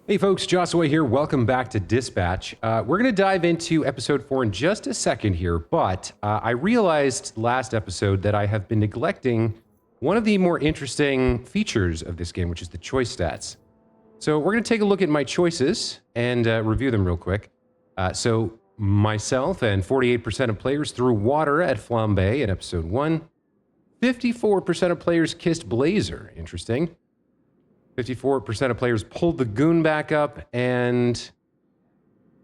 Hey folks, Joshua here. Welcome back to Dispatch. We're going to dive into episode 4 in just a second here, but I realized last episode that I have been neglecting one of the more interesting features of this game, which is the choice stats. So we're going to take a look at my choices and review them real quick. So myself and 48% of players threw water at Flambe in episode 1. 54% of players kissed Blazer. Interesting. 54% of players pulled the goon back up, and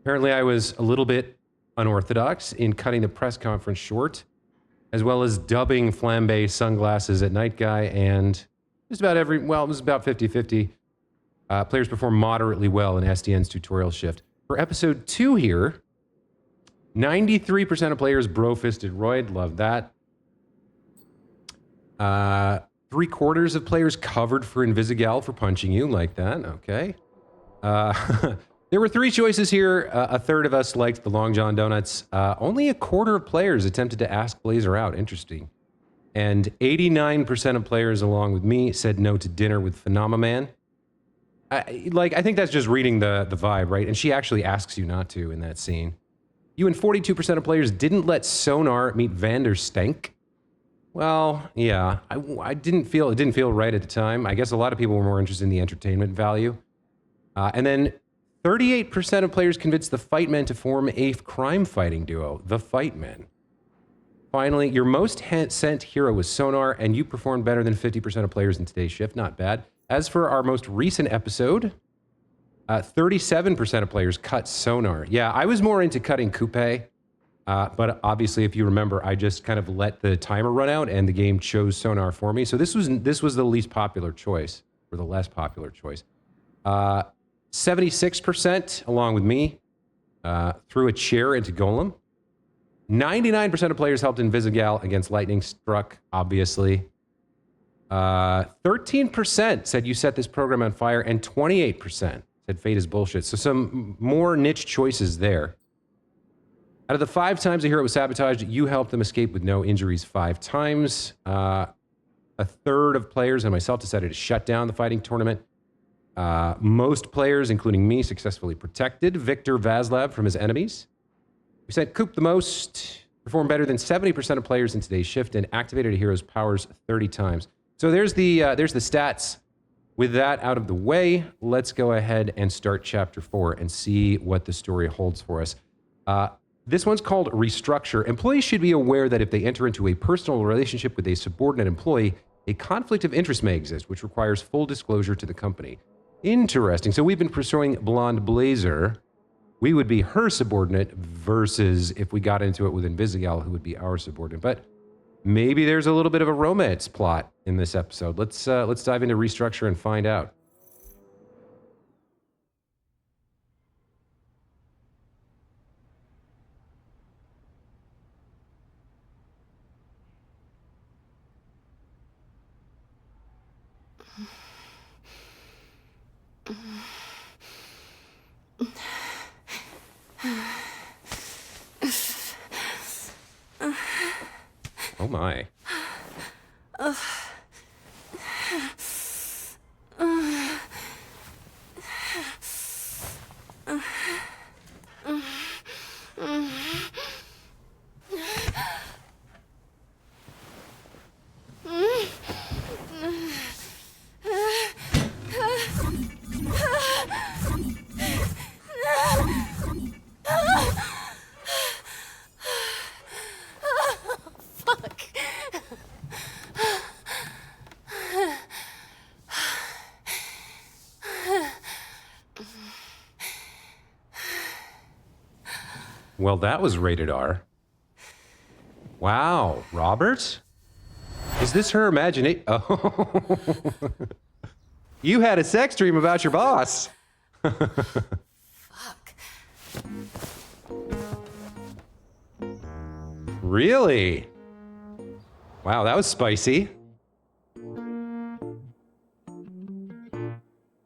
apparently I was a little bit unorthodox in cutting the press conference short, as well as dubbing Flambe sunglasses at Night Guy, and just about it was about 50-50. Players performed moderately well in SDN's tutorial shift. For episode 2 here, 93% of players bro-fisted Royd, love that. 3/4 of players covered for Invisigal for punching you, like that, okay. There were 3 choices here. A third of us liked the Long John Donuts. Only a quarter of players attempted to ask Blazer out, interesting. And 89% of players, along with me, said no to dinner with Phenomaman. I think that's just reading the vibe, right? And she actually asks you not to in that scene. You and 42% of players didn't let Sonar meet Vander Stank. Well, yeah, it didn't feel right at the time. I guess a lot of people were more interested in the entertainment value. And then 38% of players convinced the Fightmen to form a crime fighting duo, the Fightmen. Finally, your most sent hero was Sonar, and you performed better than 50% of players in today's shift. Not bad. As for our most recent episode, 37% of players cut Sonar. Yeah, I was more into cutting Coupe. But obviously, if you remember, I just kind of let the timer run out and the game chose Sonar for me. So this was the least popular choice, or the less popular choice. 76%, along with me, threw a chair into Golem. 99% of players helped Invisigal against Lightning Struck, obviously. 13% said you set this program on fire, and 28% said Fate is bullshit. So some more niche choices there. Out of the 5 times a hero was sabotaged, you helped them escape with no injuries 5 times. A third of players and myself decided to shut down the fighting tournament. Most players, including me, successfully protected Victor Vaslav from his enemies. We sent Coop the most, performed better than 70% of players in today's shift, and activated a hero's powers 30 times. So there's the stats. With that out of the way, let's go ahead and start chapter 4 and see what the story holds for us. This one's called Restructure. Employees should be aware that if they enter into a personal relationship with a subordinate employee, a conflict of interest may exist, which requires full disclosure to the company. Interesting. So we've been pursuing Blonde Blazer. We would be her subordinate versus if we got into it with Invisigal, who would be our subordinate. But maybe there's a little bit of a romance plot in this episode. Let's dive into Restructure and find out. Oh my. Well, that was rated R. Wow, Robert? Is this her imagination? Oh. You had a sex dream about your boss. Fuck. Really? Wow, that was spicy.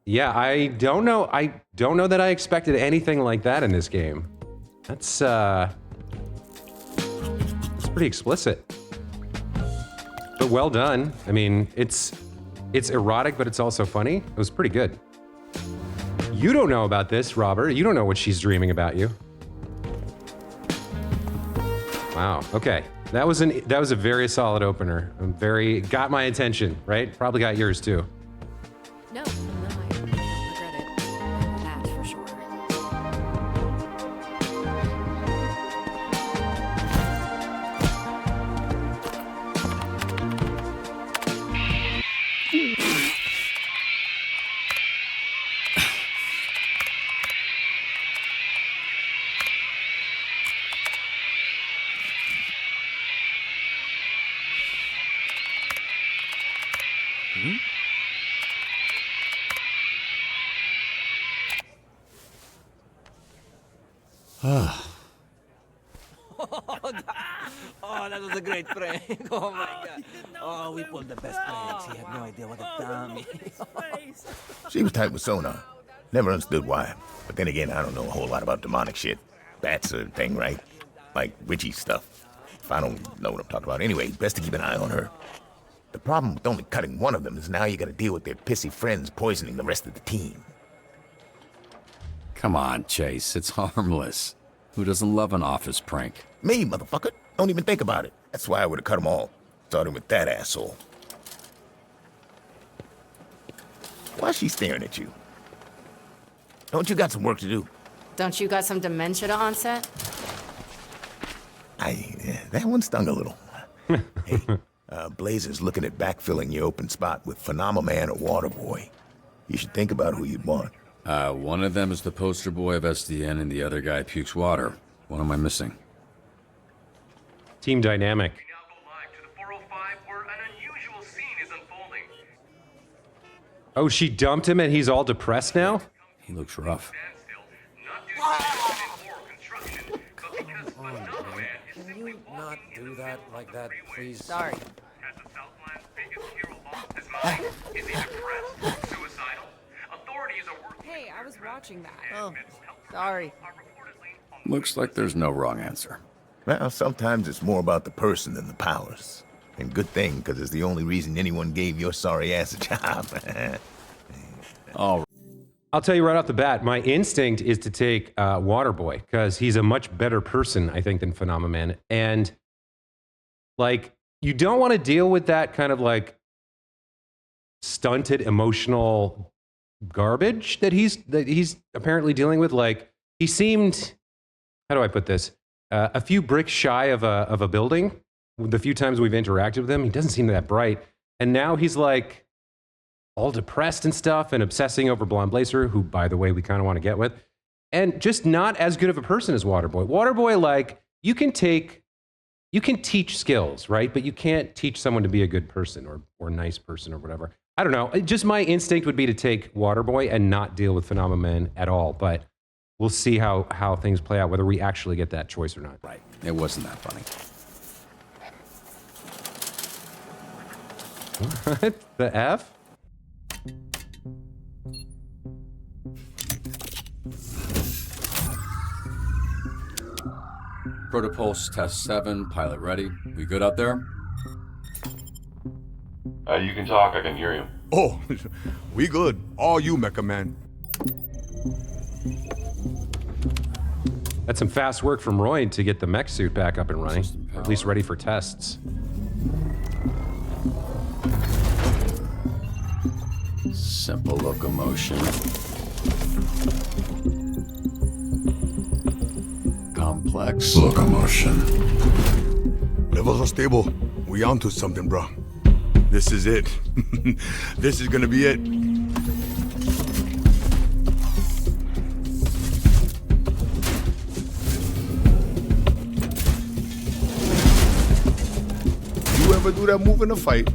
Yeah, I don't know that I expected anything like that in this game. That's pretty explicit. But well done. I mean, it's erotic, but it's also funny. It was pretty good. You don't know about this, Robert. You don't know what she's dreaming about you. Wow. Okay. That was a very solid opener. Got my attention, right? Probably got yours too. No, I don't regret it. That for sure. Oh, that was a great prank. Oh my god. Oh, we pulled the best pranks. He had no idea what a dummy. She was tight with Sonar. Never understood why. But then again, I don't know a whole lot about demonic shit. Bats are a thing, right? Like witchy stuff. If I don't know what I'm talking about. Anyway, best to keep an eye on her. The problem with only cutting one of them is now you gotta deal with their pissy friends poisoning the rest of the team. Come on, Chase. It's harmless. Who doesn't love an office prank? Me, motherfucker. Don't even think about it. That's why I would've cut them all. Starting with that asshole. Why's she staring at you? Don't you got some work to do? Don't you got some dementia to onset? That one stung a little. Hey, Blazer's looking at backfilling your open spot with Phenomenon or Waterboy. You should think about who you'd want. One of them is the poster boy of SDN and the other guy pukes water. What am I missing? Team dynamic. We now go live to the 405 where an unusual scene is unfolding. Oh, she dumped him and he's all depressed now? He looks rough. Standstill, not due to accident or construction, but because Phenomenon is Can simply you walking not do into that the like that, freeway. please? Sorry. Has the Southland's biggest hero lost his mind? Is he depressed? Suicidal? Authorities are working. Hey, I was watching that. Oh, mental health Sorry. are reportedly on Looks like there's no wrong answer. Well, sometimes it's more about the person than the powers. And good thing, because it's the only reason anyone gave your sorry ass a job. All right. I'll tell you right off the bat, my instinct is to take Waterboy because he's a much better person, I think, than Phenomenon. And like, you don't want to deal with that kind of like stunted emotional garbage that he's apparently dealing with. Like, he seemed, how do I put this? A few bricks shy of a building. The few times we've interacted with him, he doesn't seem that bright. And now he's like all depressed and stuff and obsessing over Blonde Blazer, who, by the way, we kind of want to get with. And just not as good of a person as Waterboy. Waterboy, like, you can teach skills, right? But you can't teach someone to be a good person or nice person or whatever. I don't know. Just my instinct would be to take Waterboy and not deal with Phenomenon at all. But we'll see how things play out, whether we actually get that choice or not. Right. It wasn't that funny. What the F? Protopulse test 7, pilot ready. We good out there? You can talk, I can hear you. Oh, we good. All you, Mecha Man. That's some fast work from Roy to get the mech suit back up and running, or at least ready for tests. Simple locomotion. Complex locomotion. Levels are stable. We onto something, bro. This is it. This is gonna be it. You ever do that move in a fight?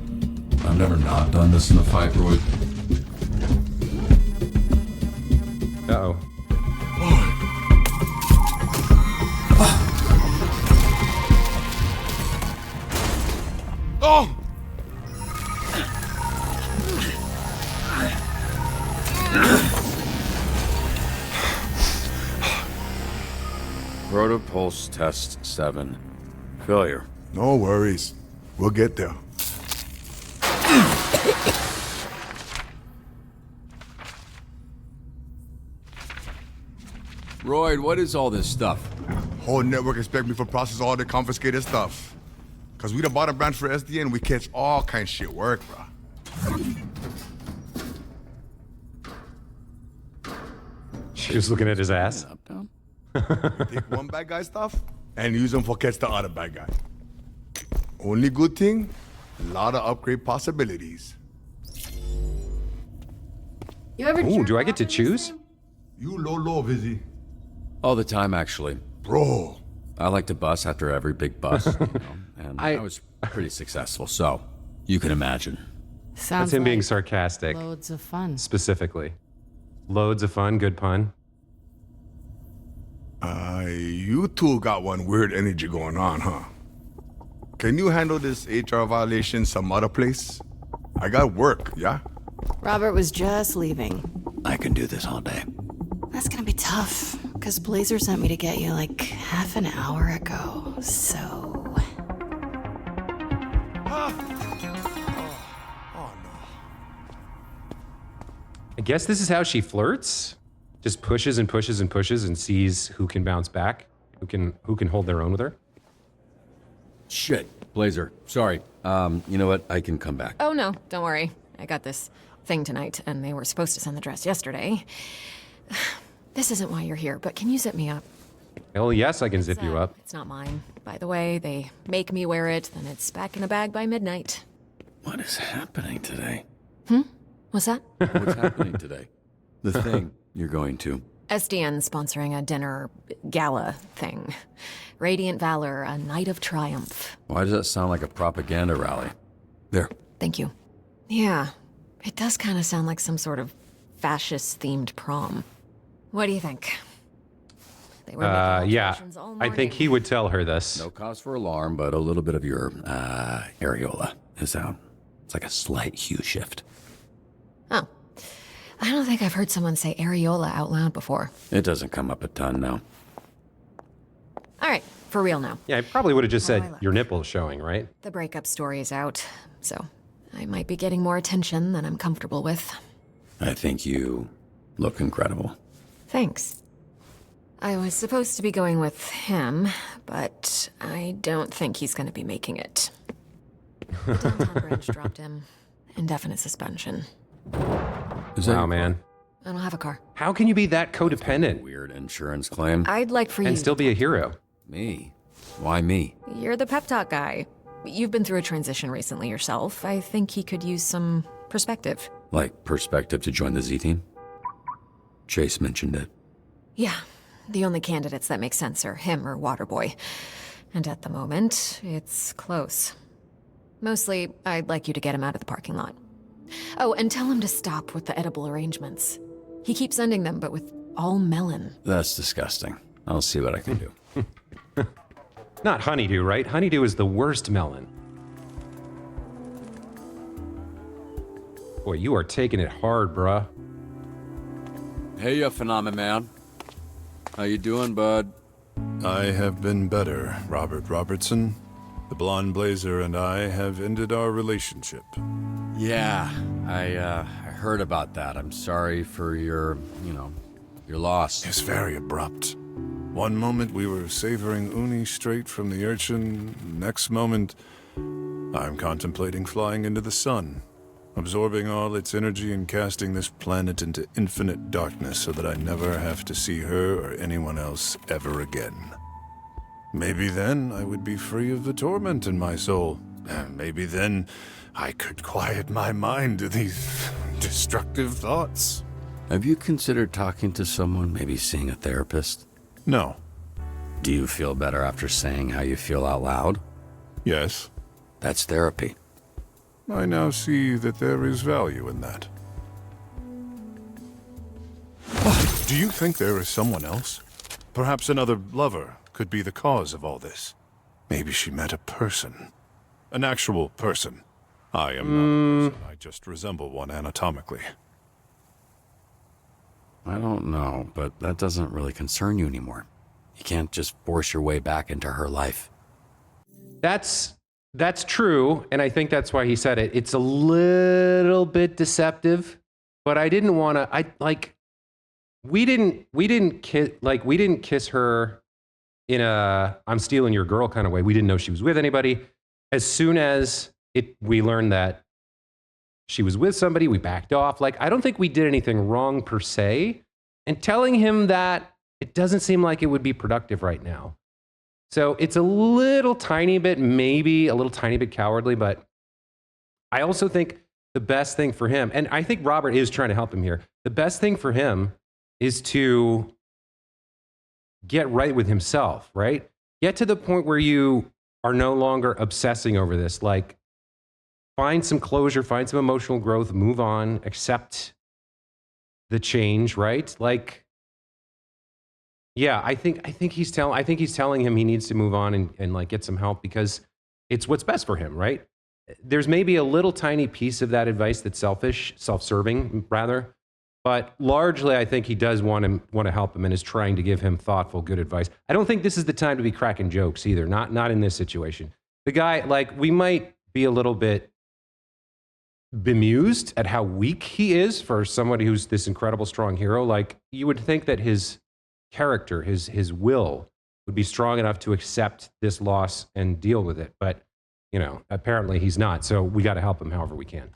I've never not done this in a fight, Roy. Uh-oh. Oh! Protopulse test 7. Failure. No worries. We'll get there. Royd, what is all this stuff? Whole network expect me to process all the confiscated stuff. Cause we the bottom branch for SDN, we catch all kind of shit work, bro. She was looking at his ass. Up, down? Take one bad guy stuff and use them for catch the other bad guy. Only good thing, a lot of upgrade possibilities. You ever Ooh, jerk do I off get to in this choose? thing? You low, Vizzy. All the time, actually. Bro, I like to bust after every big bust, and I was pretty successful, so you can imagine. Sounds That's him being like sarcastic, loads of fun. specifically. Loads of fun, good pun. you two got one weird energy going on, huh? Can you handle this HR violation some other place? I got work, yeah? Robert was just leaving. I can do this all day. That's gonna be tough, because Blazer sent me to get you like half an hour ago, so... I guess this is how she flirts. Just pushes and pushes and pushes and sees who can bounce back, who can hold their own with her. Shit, Blazer. Sorry. You know what? I can come back. Oh no, don't worry. I got this thing tonight, and they were supposed to send the dress yesterday. This isn't why you're here, but can you zip me up? Hell yes, I can zip you up. It's not mine. By the way, they make me wear it, then it's back in a bag by midnight. What is happening today? What's that? What's happening today? The thing you're going to. SDN sponsoring a dinner gala thing. Radiant Valor, a night of triumph. Why does that sound like a propaganda rally? There. Thank you. Yeah, it does kind of sound like some sort of fascist-themed prom. What do you think? They were making Yeah, alterations all I think morning. he would tell her this. No cause for alarm, but a little bit of your, areola is out. It's like a slight hue shift. Oh. I don't think I've heard someone say areola out loud before. It doesn't come up a ton now. All right, for real now. Yeah, I probably would have just How do said I look? your nipple's showing, right? The breakup story is out, so I might be getting more attention than I'm comfortable with. I think you look incredible. Thanks. I was supposed to be going with him, but I don't think he's going to be making it. The downtown branch dropped him. Indefinite suspension. Is that Wow, your man. I don't have a car. How can you be that codependent weird insurance claim? I'd like for you and still be a hero? Me? Why me? You're the pep talk guy. You've been through a transition recently yourself. I think he could use some perspective. Like perspective to join the Z team? Chase mentioned it. Yeah, the only candidates that make sense are him or Waterboy. And at the moment, it's close. Mostly, I'd like you to get him out of the parking lot. Oh, and tell him to stop with the edible arrangements. He keeps sending them, but with all melon. That's disgusting. I'll see what I can do. Not honeydew, right? Honeydew is the worst melon. Boy, you are taking it hard, bruh. Hey, you phenomenon man. How you doing, bud? I have been better, Robert Robertson. The blonde Blazer and I have ended our relationship. Yeah, I heard about that. I'm sorry for your loss. It's very abrupt. One moment we were savoring uni straight from the urchin. Next moment, I'm contemplating flying into the sun, absorbing all its energy and casting this planet into infinite darkness so that I never have to see her or anyone else ever again. Maybe then I would be free of the torment in my soul. And maybe then I could quiet my mind to these destructive thoughts. Have you considered talking to someone, maybe seeing a therapist? No. Do you feel better after saying how you feel out loud? Yes. That's therapy. I now see that there is value in that. Do you think there is someone else? Perhaps another lover could be the cause of all this. Maybe she met a person. An actual person. I am not a person, I just resemble one anatomically. I don't know, but that doesn't really concern you anymore. You can't just force your way back into her life. That's true, and I think that's why he said it. It's a little bit deceptive, but I didn't want to. we didn't kiss her in a I'm stealing your girl kind of way. We didn't know she was with anybody. As soon as we learned that she was with somebody, we backed off. Like, I don't think we did anything wrong per se. And telling him that, it doesn't seem like it would be productive right now. So it's a little tiny bit, maybe a little tiny bit cowardly, but I also think the best thing for him, and I think Robert is trying to help him here, the best thing for him is to get right with himself, right? Get to the point where you are no longer obsessing over this. Like, find some closure, find some emotional growth, move on, accept the change, right? Like, yeah, I think he's telling him he needs to move on and like get some help because it's what's best for him, right? There's maybe a little tiny piece of that advice that's selfish, self-serving rather, but largely I think he does want to help him and is trying to give him thoughtful, good advice. I don't think this is the time to be cracking jokes either, not in this situation. The guy, like, we might be a little bit bemused at how weak he is for somebody who's this incredible, strong hero. Like, you would think that his character, his will would be strong enough to accept this loss and deal with it. But, you know, apparently he's not. So we got to help him however we can.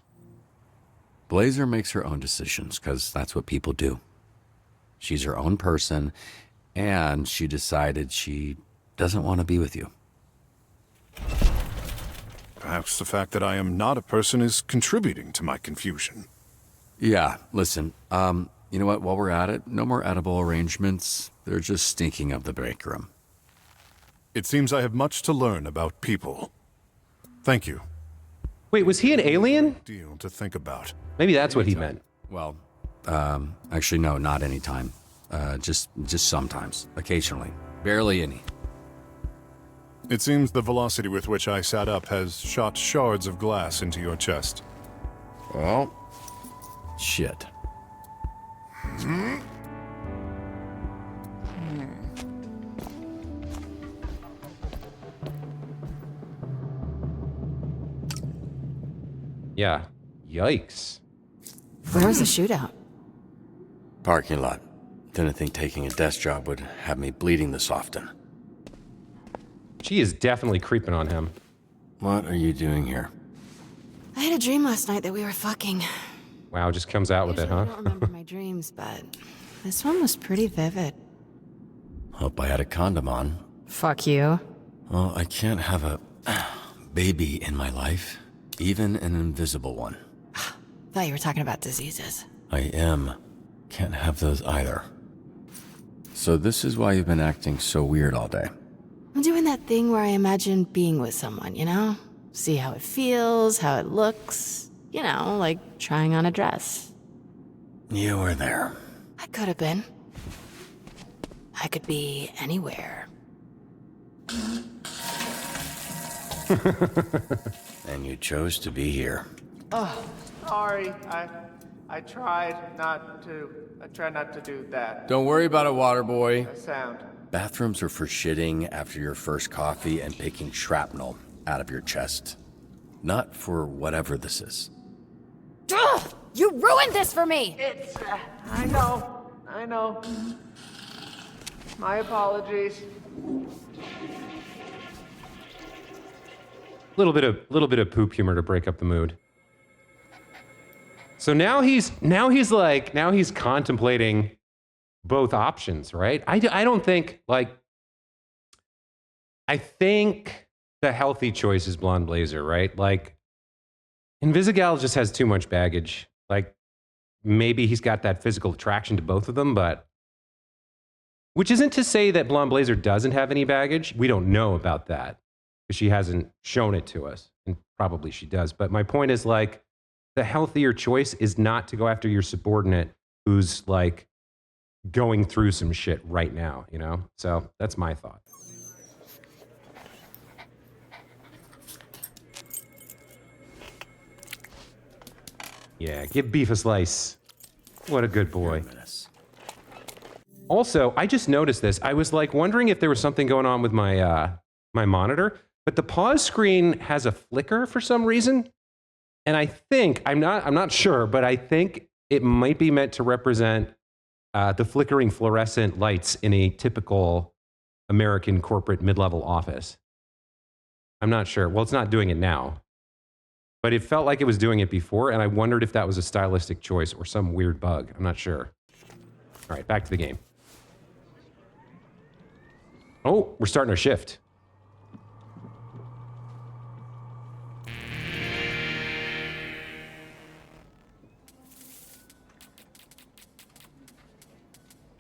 Blazer makes her own decisions because that's what people do. She's her own person, and she decided she doesn't want to be with you. Perhaps the fact that I am not a person is contributing to my confusion. Yeah, listen, you know what, while we're at it, no more edible arrangements. They're just stinking up the break room. It seems I have much to learn about people. Thank you. Wait, was he an alien? Deal to think about. Maybe that's what he meant. Well, actually, no, not anytime. Just sometimes, occasionally, barely any. It seems the velocity with which I sat up has shot shards of glass into your chest. Well, shit. Yeah. Yikes. Where was the shootout? Parking lot. Didn't think taking a desk job would have me bleeding this often. She is definitely creeping on him. What are you doing here? I had a dream last night that we were fucking. Wow, just comes out with it, Usually huh? I don't remember my dreams, but this one was pretty vivid. Hope I had a condom on. Fuck you. Well, I can't have a baby in my life, even an invisible one. Thought you were talking about diseases. I am. Can't have those either. So this is why you've been acting so weird all day. I'm doing that thing where I imagine being with someone, you know? See how it feels, how it looks. You know, like trying on a dress. You were there. I could have been. I could be anywhere. And you chose to be here. Oh, sorry. I tried not to. I try not to do that. Don't worry about it, water boy. Sound. Bathrooms are for shitting after your first coffee and picking shrapnel out of your chest. Not for whatever this is. Ugh! You ruined this for me! It's. I know. My apologies. Little bit of poop humor to break up the mood. So now he's contemplating both options, right? I don't think, like, I think the healthy choice is Blonde Blazer, right? Like, Invisigal just has too much baggage. Like, maybe he's got that physical attraction to both of them, but which isn't to say that Blonde Blazer doesn't have any baggage. We don't know about that because she hasn't shown it to us, and probably she does. But my point is, like, the healthier choice is not to go after your subordinate who's, like, going through some shit right now, you know? So that's my thought. Yeah, give Beef a slice. What a good boy. Also, I just noticed this. I was like wondering if there was something going on with my my monitor, but the pause screen has a flicker for some reason. And I think, I'm not sure, but I think it might be meant to represent the flickering fluorescent lights in a typical American corporate mid-level office. I'm not sure. Well, it's not doing it now. But it felt like it was doing it before, and I wondered if that was a stylistic choice or some weird bug. I'm not sure. All right, back to the game. Oh, we're starting our shift.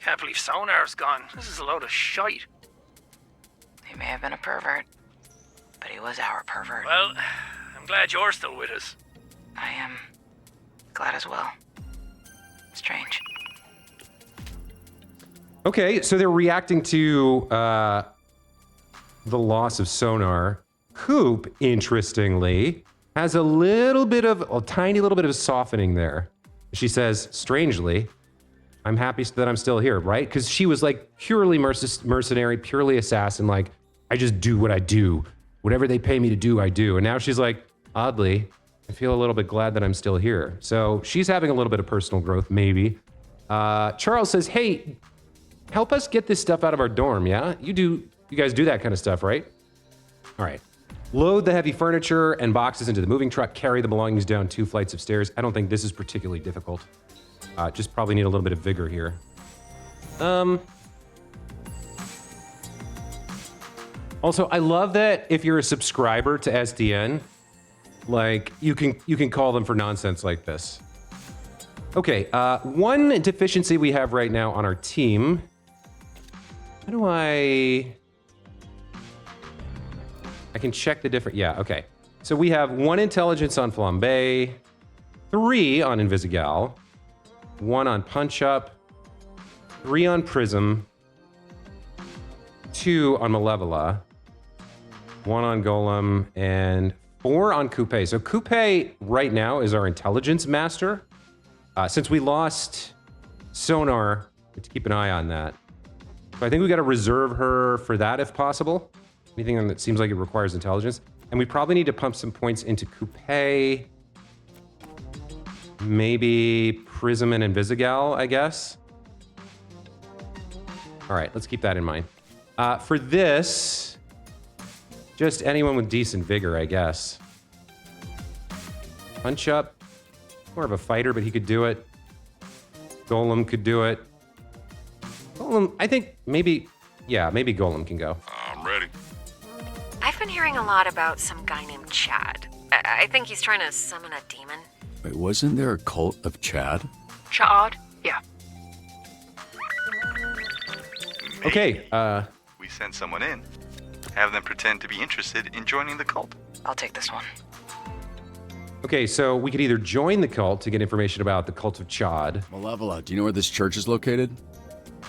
Can't believe Sonar's gone. This is a load of shite. He may have been a pervert, but he was our pervert. Well, I'm glad you're still with us. I am glad as well. Strange. Okay, so they're reacting to the loss of Sonar. Coop, interestingly, has a tiny little bit of softening there. She says, strangely, I'm happy that I'm still here, right? Because she was like purely mercenary, purely assassin, like, I just do what I do. Whatever they pay me to do, I do. And now she's like, oddly, I feel a little bit glad that I'm still here. So she's having a little bit of personal growth, maybe. Charles says, hey, help us get this stuff out of our dorm, yeah? You guys do that kind of stuff, right? All right. Load the heavy furniture and boxes into the moving truck, carry the belongings down 2 flights of stairs. I don't think this is particularly difficult. Just probably need a little bit of vigor here. Also, I love that if you're a subscriber to SDN, like you can call them for nonsense like this. Okay, one deficiency we have right now on our team. How do I can check the different, yeah, okay. So we have 1 intelligence on Flambe, 3 on Invisigal, 1 on Punch Up, 3 on Prism, 2 on Malevola, 1 on Golem, and 4 on Coupe. So Coupe right now is our intelligence master. Since we lost Sonar, we have to keep an eye on that. So I think we got to reserve her for that if possible. Anything that seems like it requires intelligence. And we probably need to pump some points into Coupe. Maybe Prism and Invisigal, I guess. All right, let's keep that in mind. For this, just anyone with decent vigor, I guess. Punch Up, more of a fighter, but he could do it. Golem could do it. Golem, I think maybe Golem can go. I'm ready. I've been hearing a lot about some guy named Chad. I think he's trying to summon a demon. Wait, wasn't there a cult of Chad? Chad? Yeah. Okay, we send someone in, have them pretend to be interested in joining the cult. I'll take this one. Okay, so we could either join the cult to get information about the cult of Chad. Malevola, do you know where this church is located?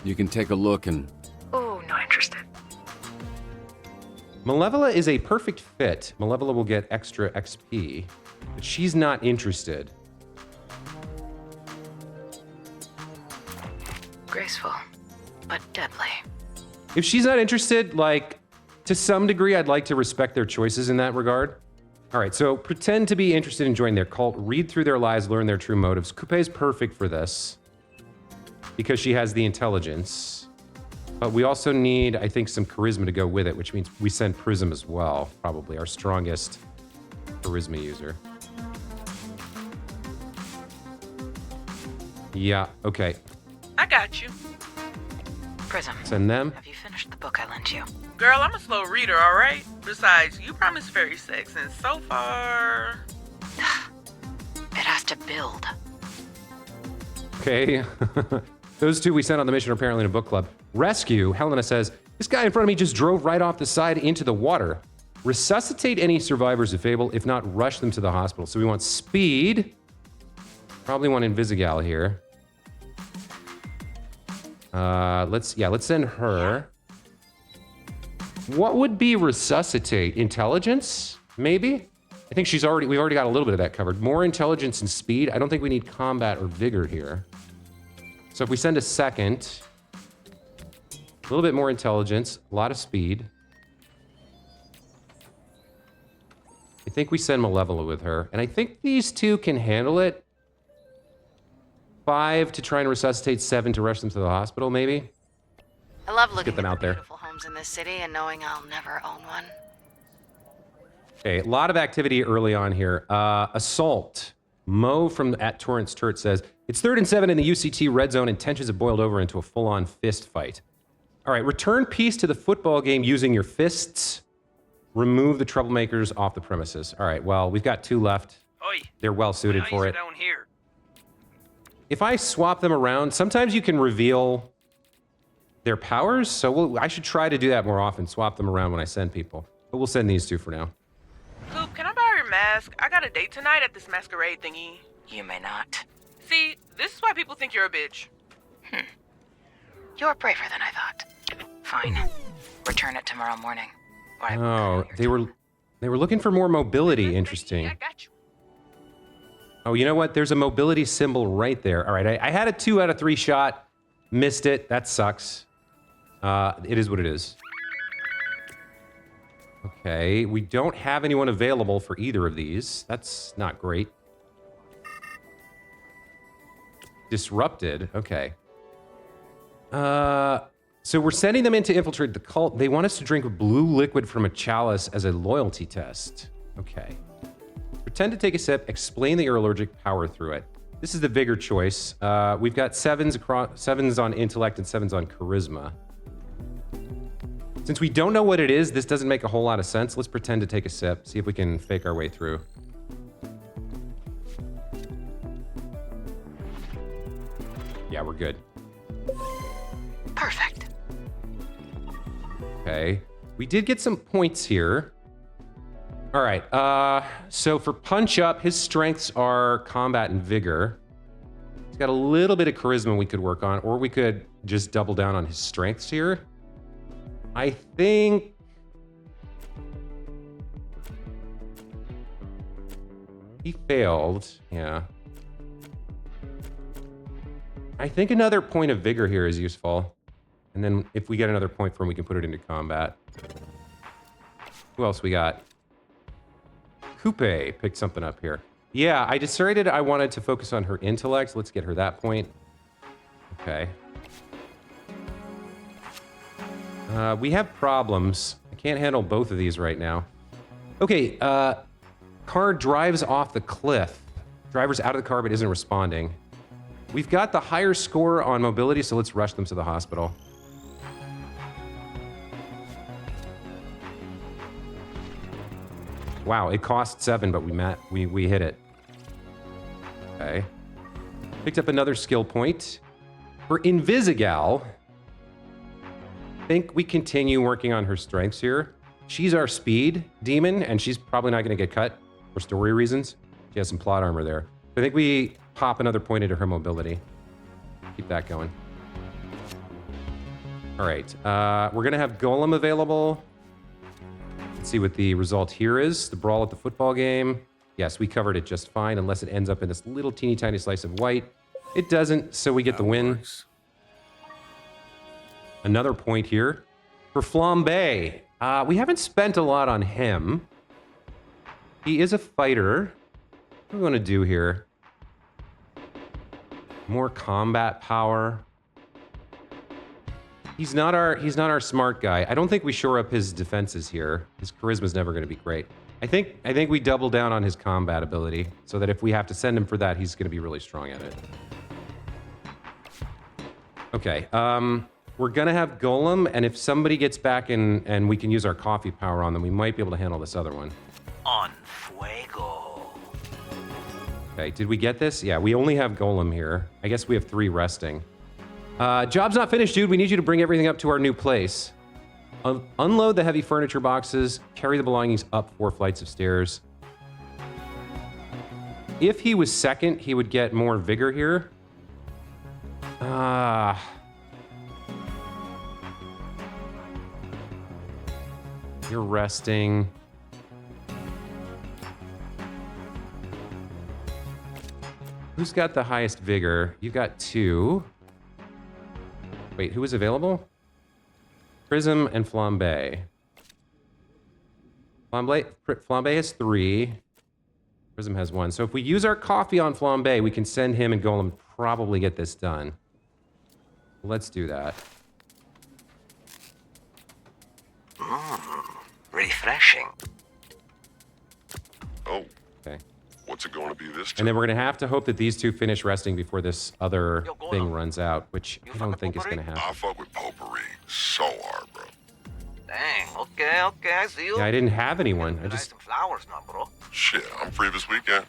You can take a look and... Oh, not interested. Malevola is a perfect fit. Malevola will get extra XP, but she's not interested. Graceful, but deadly. If she's not interested, like, to some degree, I'd like to respect their choices in that regard. All right, so pretend to be interested in joining their cult, read through their lives, learn their true motives. Coupe's perfect for this because she has the intelligence. But we also need, I think, some charisma to go with it, which means we send Prism as well, probably our strongest charisma user. Yeah, okay. I got you. Prism. Send them. Have you finished the book I lent you? Girl, I'm a slow reader, all right? Besides, you promised fairy sex, and so far... It has to build. Okay. Those 2 we sent on the mission are apparently in a book club. Rescue, Helena says, this guy in front of me just drove right off the side into the water. Resuscitate any survivors of Fable, if not rush them to the hospital. So we want speed. Probably want Invisigal here. Let's send her. What would be resuscitate? Intelligence? Maybe? I think we've already got a little bit of that covered. More intelligence and speed. I don't think we need combat or vigor here. So if we send a second, a little bit more intelligence, a lot of speed. I think we send Malevola with her. And I think these 2 can handle it. 5 to try and resuscitate, 7 to rush them to the hospital, maybe? I love Let's looking get them at out the there. beautiful homes in this city and knowing I'll never own one. Okay, a lot of activity early on here. Assault. Mo from at Torrance Turret says, it's 3rd and 7 in the UCT red zone and tensions have boiled over into a full-on fist fight. All right, return peace to the football game using your fists. Remove the troublemakers off the premises. All right, well, we've got 2 left. Oi, They're well suited for it. down here. If I swap them around, sometimes you can reveal their powers, so I should try to do that more often, swap them around when I send people. But we'll send these 2 for now. Coop, can I borrow your mask? I got a date tonight at this masquerade thingy. You may not. See, this is why people think you're a bitch. You're braver than I thought. Fine. Return it tomorrow morning. Or I will Oh, they were looking for more mobility. Interesting. I got you. Oh, you know what? There's a mobility symbol right there. All right, I had a 2 out of 3 shot. Missed it. That sucks. It is what it is. Okay, we don't have anyone available for either of these. That's not great. Disrupted. Okay. So we're sending them in to infiltrate the cult. They want us to drink blue liquid from a chalice as a loyalty test. Okay. Pretend to take a sip. Explain that you're allergic. Power through it. This is the vigor choice. We've got 7s on intellect and 7s on charisma. Since we don't know what it is, this doesn't make a whole lot of sense. Let's pretend to take a sip. See if we can fake our way through. Yeah, we're good. Perfect. Okay. We did get some points here. All right. So for Punch Up, his strengths are combat and vigor. He's got a little bit of charisma we could work on, or we could just double down on his strengths here. I think... he failed. Yeah. I think another point of vigor here is useful. And then if we get another point from him, we can put it into combat. Who else we got? Coupe picked something up here. Yeah, I decided I wanted to focus on her intellect. Let's get her that point. Okay. We have problems. I can't handle both of these right now. Okay, car drives off the cliff. Driver's out of the car but isn't responding. We've got the higher score on mobility, so let's rush them to the hospital. Wow, it cost 7, but we hit it. Okay. Picked up another skill point. For Invisigal, I think we continue working on her strengths here. She's our speed demon, and she's probably not going to get cut for story reasons. She has some plot armor there. I think we pop another point into her mobility. Keep that going. All right. We're going to have Golem available. Let's see what the result here is. The brawl at the football game. Yes, we covered it just fine, unless it ends up in this little teeny tiny slice of white. It doesn't, so we get the win. Another point here. For Flambe, we haven't spent a lot on him. He is a fighter. What do we want to do here? More combat power. He's not our smart guy. I don't think we shore up his defenses here. His charisma's never going to be great. I think we double down on his combat ability so that if we have to send him for that, he's going to be really strong at it. Okay. We're going to have Golem, and if somebody gets back and we can use our coffee power on them, we might be able to handle this other one. On fuego. Okay, did we get this? Yeah, we only have Golem here. I guess we have 3 resting. Job's not finished, dude. We need you to bring everything up to our new place. Unload the heavy furniture boxes. Carry the belongings up 4 flights of stairs. If he was second, he would get more vigor here. You're resting. Who's got the highest vigor? You've got 2. Wait, who is available? Prism and Flambe. Flambe has 3. Prism has 1. So if we use our coffee on Flambe, we can send him and Golem probably get this done. Let's do that. Refreshing. Oh. Okay. What's it going to be this time? And then we're going to have to hope that these two finish resting before this other thing runs out, which I don't think is going to happen. I fuck with potpourri so hard, bro. Dang, okay, I see you. Yeah, I didn't have anyone. I Nice just... some flowers now, bro. Shit, I'm free this weekend.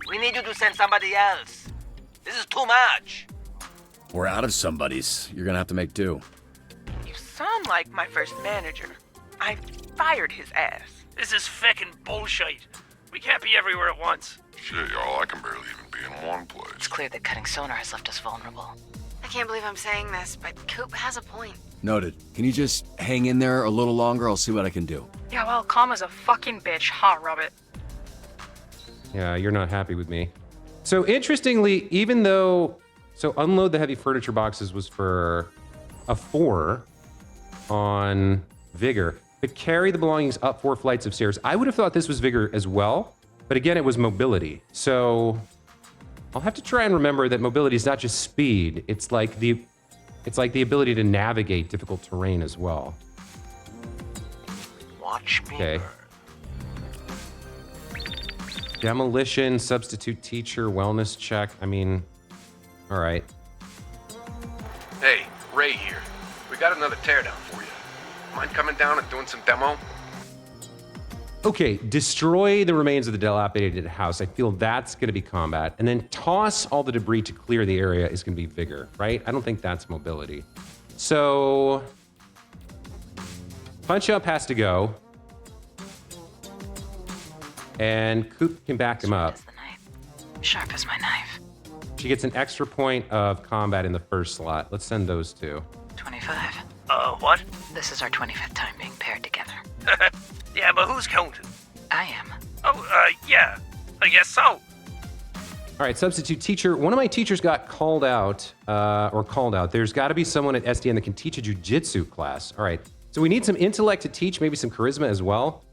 We need you to send somebody else. This is too much. We're out of somebody's. You're gonna have to make do. You sound like my first manager. I fired his ass. This is fucking bullshit. We can't be everywhere at once. Shit, y'all, I can barely even be in one place. It's clear that cutting sonar has left us vulnerable. I can't believe I'm saying this, but Coop has a point. Noted. Can you just hang in there a little longer? I'll see what I can do. Yeah, well, Karma's a fucking bitch, huh, Robert? Yeah, you're not happy with me. So interestingly, even though... So unload the heavy furniture boxes was for a 4 on Vigor. But carry the belongings up 4 flights of stairs. I would have thought this was Vigor as well. But again, it was mobility. So I'll have to try and remember that mobility is not just speed. It's like the ability to navigate difficult terrain as well. Watch me. Okay. Demolition, substitute teacher, wellness check. I mean, all right. Hey, Ray here. We got another teardown for you. Mind coming down and doing some demo? Okay, destroy the remains of the dilapidated house. I feel that's going to be combat. And then toss all the debris to clear the area is going to be vigor, right? I don't think that's mobility. So, Punch Up has to go. And Coop can back him up. Sharp as my knife. She gets an extra point of combat in the first slot. Let's send those two. 25. What? This is our 25th time being paired together. Yeah, but who's counting? I am. Oh, yeah. I guess so. All right, substitute teacher. One of my teachers got called out, There's got to be someone at SDN that can teach a jujitsu class. All right, so we need some intellect to teach, maybe some charisma as well.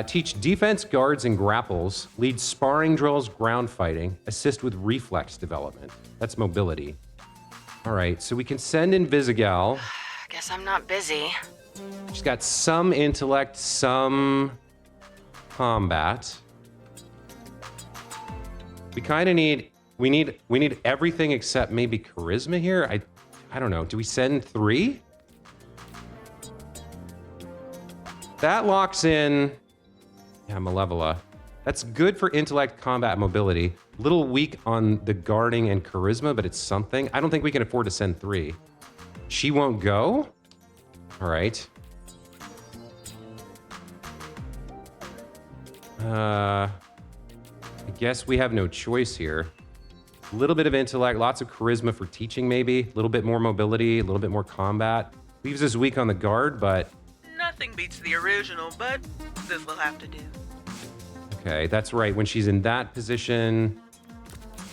Teach defense, guards, and grapples. Lead sparring drills, ground fighting. Assist with reflex development. That's mobility. All right, so we can send in Visigal. Guess I'm not busy. She's got some intellect, some combat. We kind of need we need everything except maybe charisma here. I don't know. Do we send 3? That locks in Malevola. That's good for intellect, combat, mobility. Little weak on the guarding and charisma, but it's something. I don't think we can afford to send 3. She won't go? All right. I guess we have no choice here. A little bit of intellect, lots of charisma for teaching maybe. A little bit more mobility, a little bit more combat. Leaves us weak on the guard, but... Nothing beats the original, but this will have to do. Okay, that's right. When she's in that position,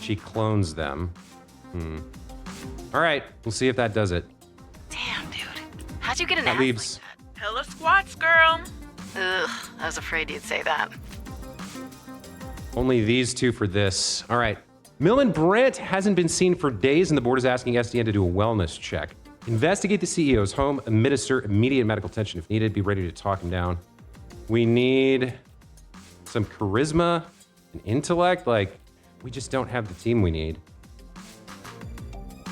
she clones them. All right, we'll see if that does it. Damn, dude. How'd you get an That ass leaves... Hella squats, girl. Ugh, I was afraid you'd say that. Only these 2 for this. All right. Millen Brandt hasn't been seen for days, and the board is asking SDN to do a wellness check. Investigate the CEO's home, administer immediate medical attention if needed, be ready to talk him down. We need some charisma and intellect. Like, we just don't have the team we need.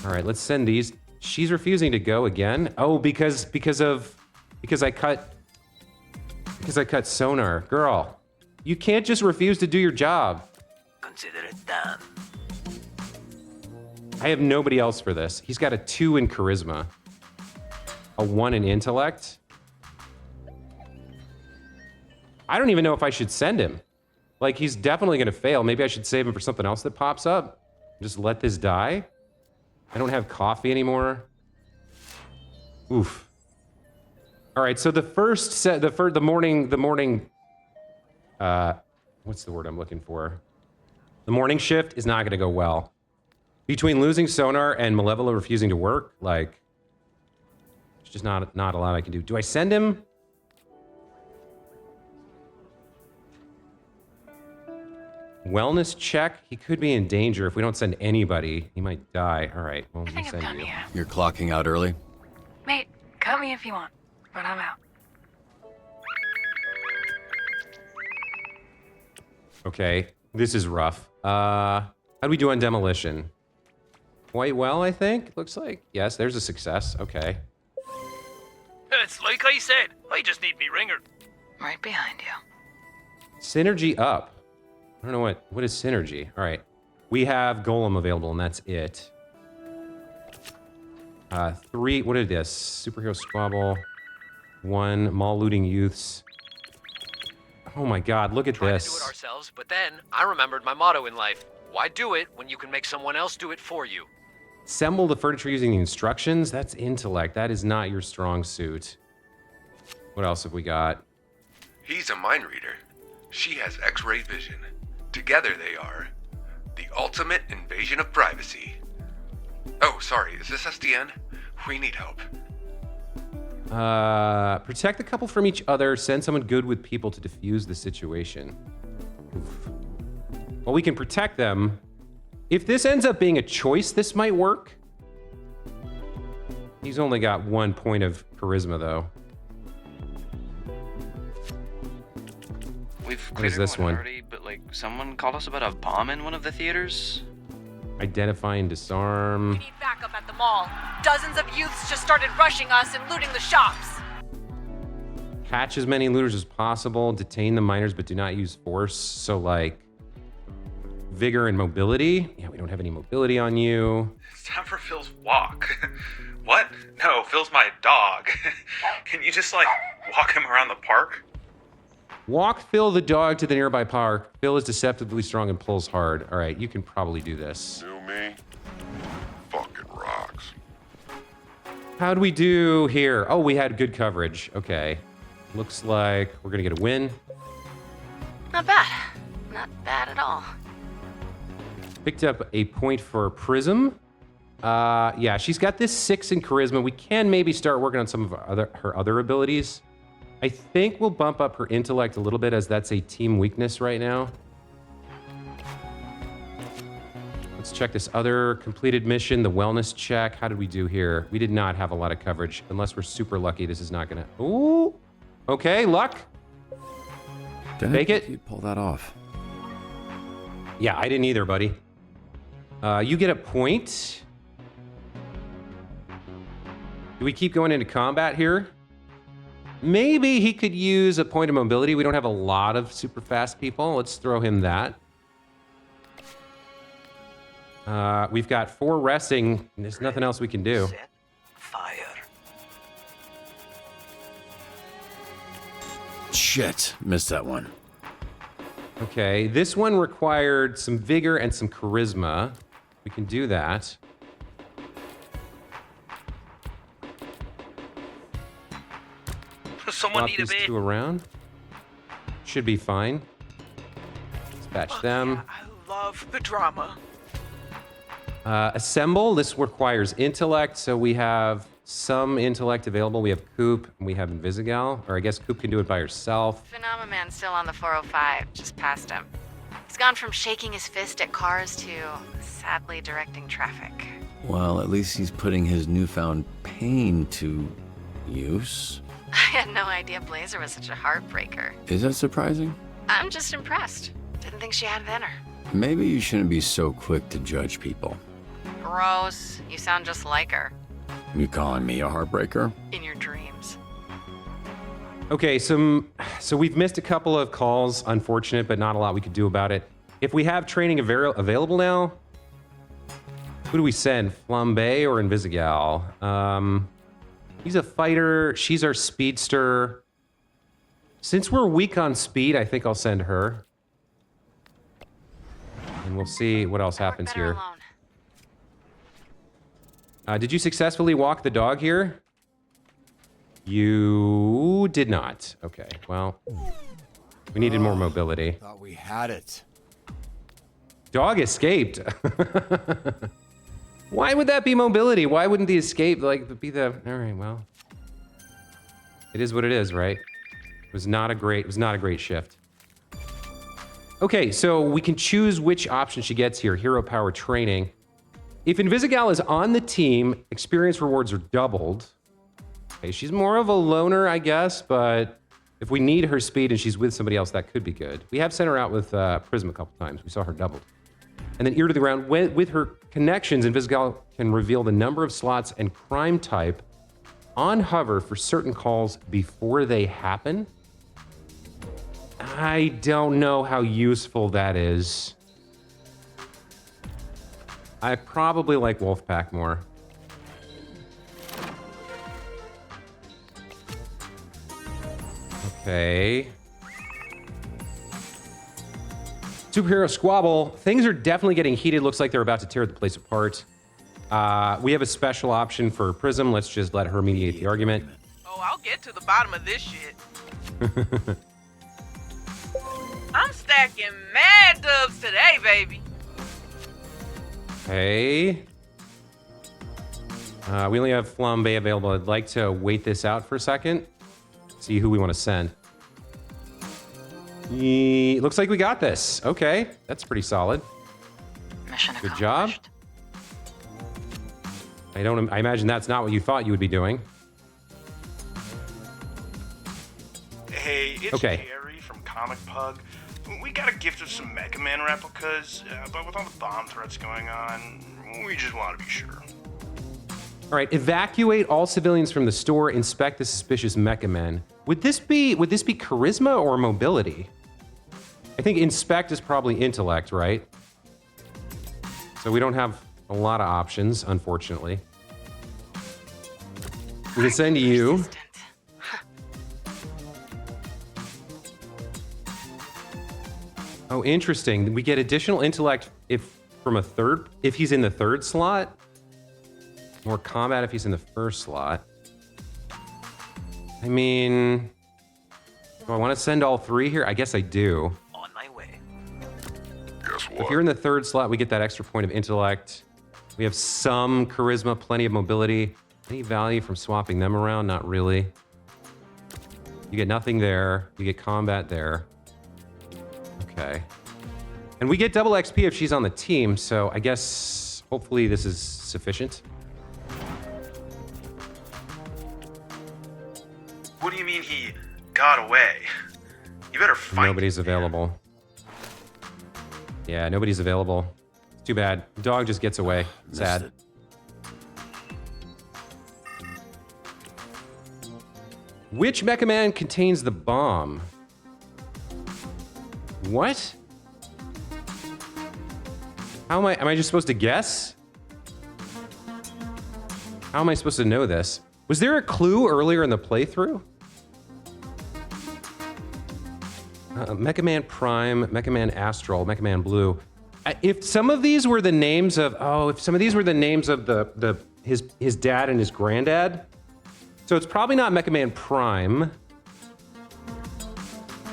All right, let's send these. She's refusing to go again. Oh, because I cut sonar. Girl, you can't just refuse to do your job. Consider it done. I have nobody else for this. He's got a 2 in charisma, a 1 in intellect. I don't even know if I should send him. Like, he's definitely going to fail. Maybe I should save him for something else that pops up. Just let this die. I don't have coffee anymore. Oof. All right, so the first set, the morning, what's the word I'm looking for? The morning shift is not going to go well. Between losing sonar and Malevola refusing to work, like, it's just not a lot I can do. Do I send him? Wellness check. He could be in danger if we don't send anybody. He might die. All right, well, we think I'm send done you. here. You're clocking out early? Mate, cut me if you want, but I'm out. Okay, this is rough. How do we do on demolition? Quite well, I think. Looks like. Yes, there's a success. Okay. It's like I said, I just need me ringer. Right behind you. Synergy up. I don't know what is synergy. All right. We have Golem available, and that's it. 3, what is this? Superhero squabble. 1, mall looting youths. Oh my god, look at To do it this. ourselves, but then I remembered my motto in life. Why do it when you can make someone else do it for you? Assemble the furniture using the instructions. That's intellect. That is not your strong suit. What else have we got? He's a mind reader. She has X-ray vision. Together they are the ultimate invasion of privacy. Oh, sorry, is this SDN? We need help. Protect the couple from each other. Send someone good with people to defuse the situation. Oof. Well, we can protect them. If this ends up being a choice, this might work. He's only got 1 point of charisma, though. We've What is cleared this one one? already, but like someone called us about a bomb in one of the theaters. Identify and disarm. We need backup at the mall. Dozens of youths just started rushing us and looting the shops. Catch as many looters as possible. Detain the minors, but do not use force. So, like, vigor and mobility. Yeah, we don't have any mobility on you. It's time for Phil's walk. What? No, Phil's my dog. Can you just, like, walk him around the park? Walk Phil the dog to the nearby park. Phil is deceptively strong and pulls hard. All right, you can probably do this. Do me? Fucking rocks. How'd we do here? Oh, we had good coverage. Okay. Looks like we're gonna get a win. Not bad. Not bad at all. Picked up a point for Prism. Yeah, she's got this 6 in charisma. We can maybe start working on some of her other abilities. I think we'll bump up her intellect a little bit, as that's a team weakness right now. Let's check this other completed mission, the wellness check. How did we do here? We did not have a lot of coverage. Unless we're super lucky, this is not gonna... Ooh! Okay, luck. Take it. You'd pull that off. Yeah, I didn't either, buddy. You get a point. Do we keep going into combat here? Maybe he could use a point of mobility. We don't have a lot of super fast people. Let's throw him that. We've got 4 resting. And there's nothing else we can do. Fire. Shit, missed that one. Okay, this one required some vigor and some charisma. We can do that. Someone Swap need a these bit. 2 around. Should be fine. Dispatch them. I love the drama. Assemble. This requires intellect, so we have some intellect available. We have Coop and we have Invisigal. Or I guess Coop can do it by herself. Phenomemon's still on the 405, just past him. He's gone from shaking his fist at cars to sadly directing traffic. Well, at least he's putting his newfound pain to use. I had no idea Blazer was such a heartbreaker. Is that surprising? I'm just impressed. Didn't think she had it in her. Maybe you shouldn't be so quick to judge people. Gross. You sound just like her. You calling me a heartbreaker? In your dreams. Okay, so we've missed a couple of calls. Unfortunate, but not a lot we could do about it. If we have training available now, who do we send? Flambe or Invisigal? He's a fighter. She's our speedster. Since we're weak on speed, I think I'll send her. And we'll see what else happens here. Did you successfully walk the dog here? You did not. Okay, well, we needed more mobility. Thought we had it. Dog escaped. Why would that be mobility? Why wouldn't the escape be the... All right, well. It is what it is, right? It was not a great shift. Okay, so we can choose which option she gets here. Hero power training. If Invisigal is on the team, experience rewards are doubled. Okay, she's more of a loner, I guess, but if we need her speed and she's with somebody else, that could be good. We have sent her out with Prism a couple times. We saw her doubled. And then ear to the ground. With her connections, Invisigal can reveal the number of slots and crime type on hover for certain calls before they happen. I don't know how useful that is. I probably like Wolfpack more. Okay. Superhero squabble. Things are definitely getting heated. Looks like they're about to tear the place apart. We have a special option for Prism. Let's just let her mediate the argument. Oh, I'll get to the bottom of this shit. I'm stacking mad dubs today, baby. Okay. We only have Flambe available. I'd like to wait this out for a second. See who we want to send. Looks like we got this. Okay, that's pretty solid. Mission Good job. I imagine that's not what you thought you would be doing. Hey, it's Okay. Gary from Comic Pug. We got a gift of some Mega Man replicas, but with all the bomb threats going on, we just want to be sure. All right, evacuate all civilians from the store. Inspect the suspicious Mecha Men. Would this be charisma or mobility? I think inspect is probably intellect, right? So we don't have a lot of options, unfortunately. We can send you. Oh, interesting. We get additional intellect if he's in the third slot. More combat if he's in the first slot. I mean, do I want to send all three here? I guess I do. On my way. Guess what? If you're in the third slot, we get that extra point of intellect. We have some charisma, plenty of mobility. Any value from swapping them around? Not really. You get nothing there. You get combat there. Okay. And we get double XP if she's on the team, so I guess hopefully this is sufficient. What do you mean he got away? You better fight. Nobody's available. Yeah, nobody's available. It's too bad. Dog just gets away. Sad. Which Mecha Man contains the bomb? What? How am I just supposed to guess? How am I supposed to know this? Was there a clue earlier in the playthrough? Mecha Man Prime, Mecha Man Astral, Mecha Man Blue. If some of these were the names of his dad and his granddad, so it's probably not Mecha Man Prime.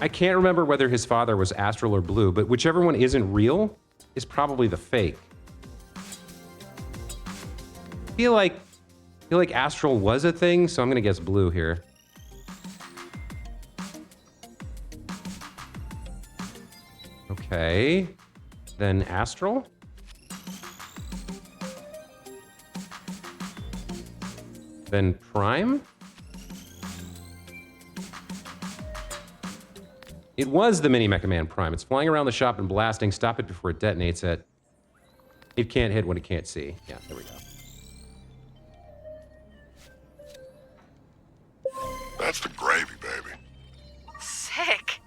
I can't remember whether his father was Astral or Blue, but whichever one isn't real is probably the fake. I feel like Astral was a thing, so I'm gonna guess Blue here. Okay, then Astral. Then Prime. It was the Mini Mecha Man Prime. It's flying around the shop and blasting. Stop it before it detonates it. It can't hit what it can't see. Yeah, there we go. That's the gravy, baby. Sick.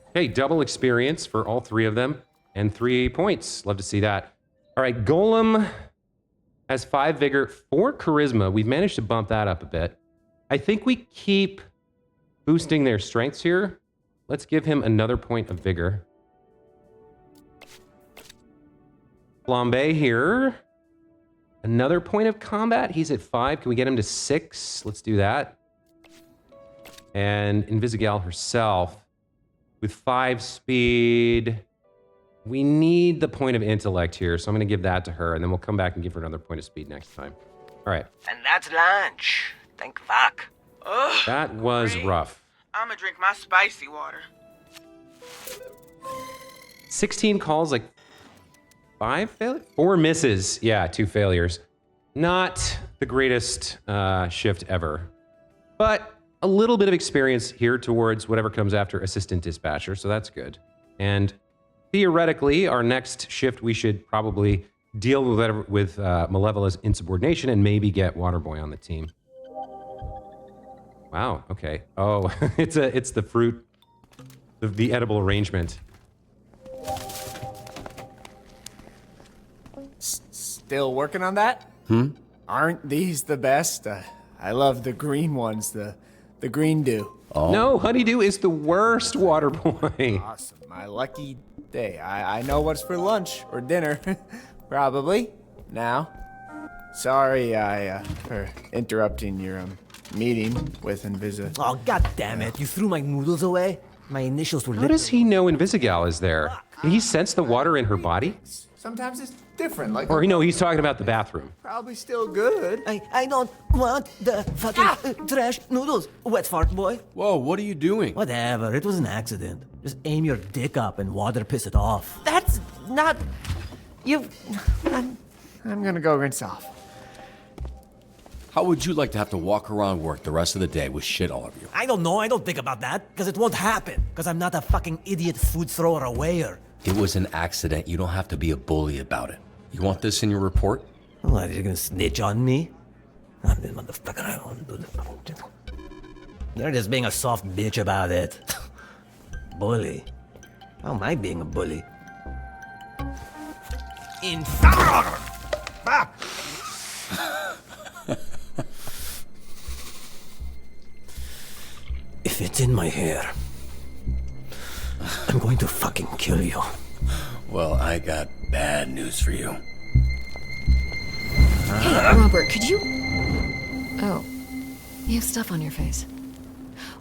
Okay, double experience for all three of them and 3 points. Love to see that. All right, Golem has 5 vigor, 4 charisma. We've managed to bump that up a bit. I think we keep boosting their strengths here. Let's give him another point of vigor. Flambe here. Another point of combat. He's at 5. Can we get him to 6? Let's do that. And Invisigal herself with 5 speed. We need the point of intellect here, so I'm going to give that to her, and then we'll come back and give her another point of speed next time. All right. And that's lunch. Thank fuck. Ugh. That was rough. I'm gonna drink my spicy water. 16 calls, like 5 failures? 4 misses. Yeah, 2 failures. Not the greatest shift ever, but a little bit of experience here towards whatever comes after assistant dispatcher, so that's good. And theoretically, our next shift, we should probably deal with Malevola's insubordination and maybe get Waterboy on the team. Wow, okay. Oh, it's the fruit, the edible arrangement. Still working on that? Aren't these the best? I love the green ones, the green dew. Oh. No, honeydew is the worst, Waterboy. Awesome, my lucky day. I know what's for lunch or dinner, probably, now. Sorry for interrupting your meeting with Invisa. Oh, god damn it. You threw my noodles away? My initials were How does he know Invisigal is there? Can he sense the water in her body? Sometimes it's different, like... Or no, he's talking about the bathroom. Probably still good. I don't want the fucking trash noodles, wet fart boy. Whoa, what are you doing? Whatever, it was an accident. Just aim your dick up and water piss it off. That's not... I'm gonna go rinse off. How would you like to have to walk around work the rest of the day with shit all over you? I don't know, I don't think about that, because it won't happen. Because I'm not a fucking idiot food thrower awayer. It was an accident. You don't have to be a bully about it. You want this in your report? What, you're gonna snitch on me? I'm this motherfucker, I don't do this. You're just being a soft bitch about it. Bully? How am I being a bully? If it's in my hair, I'm going to fucking kill you. Well, I got bad news for you. Hey, Robert, could you... Oh, you have stuff on your face.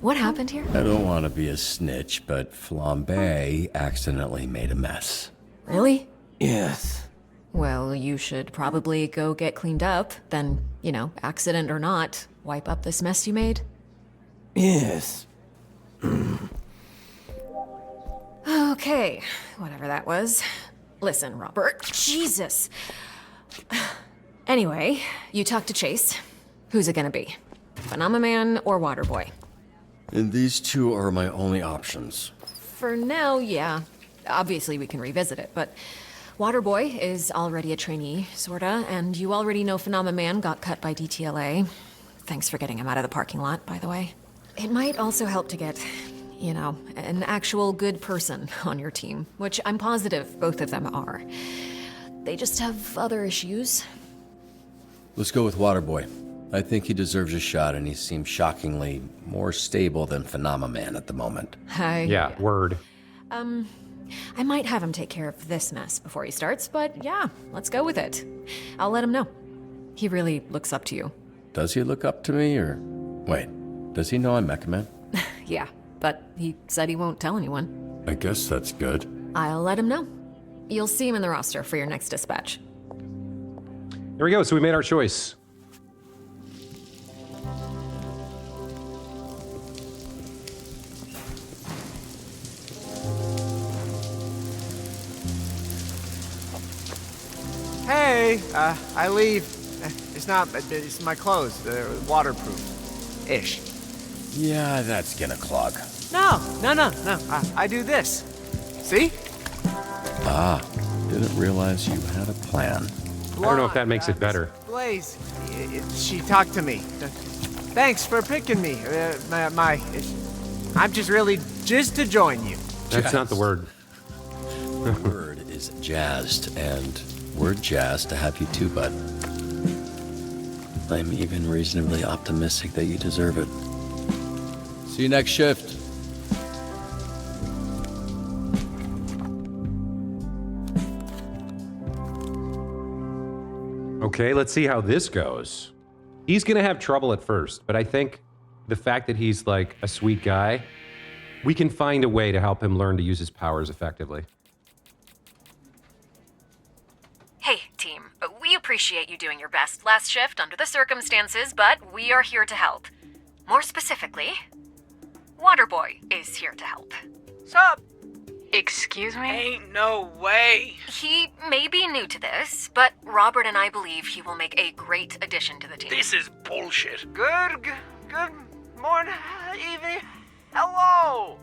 What happened here? I don't want to be a snitch, but Flambe accidentally made a mess. Really? Yes. Well, you should probably go get cleaned up, then, accident or not, wipe up this mess you made. Yes. Okay, whatever that was. Listen, Robert. Jesus. Anyway, you talked to Chase. Who's it gonna be? Phenomenon or Waterboy? And these two are my only options. For now, yeah. Obviously, we can revisit it, but Waterboy is already a trainee, sorta, and you already know Phenomenon got cut by DTLA. Thanks for getting him out of the parking lot, by the way. It might also help to get, an actual good person on your team, which I'm positive both of them are. They just have other issues. Let's go with Waterboy. I think he deserves a shot, and he seems shockingly more stable than Phenomenon at the moment. Yeah, word. I might have him take care of this mess before he starts, but yeah, let's go with it. I'll let him know. He really looks up to you. Does he look up to me, or... Wait, does he know I'm Mecha Man? Yeah, but he said he won't tell anyone. I guess that's good. I'll let him know. You'll see him in the roster for your next dispatch. There we go, so we made our choice. Hey, I leave. It's my clothes. They're waterproof-ish. Yeah, that's gonna clog. No. I do this. See? Ah, didn't realize you had a plan. I don't know if that makes it better. Blaze, she talked to me. Thanks for picking me. I'm just to join you. That's not the word. The word is jazzed, and we're jazzed to have you too, bud. I'm even reasonably optimistic that you deserve it. See you next shift. Okay, let's see how this goes. He's gonna have trouble at first, but I think the fact that he's like a sweet guy, we can find a way to help him learn to use his powers effectively. Hey, team. We appreciate you doing your best last shift under the circumstances, but we are here to help. More specifically, Waterboy is here to help. Sup? Excuse me? Ain't no way. He may be new to this, but Robert and I believe he will make a great addition to the team. This is bullshit. Good morning, evening. Hello.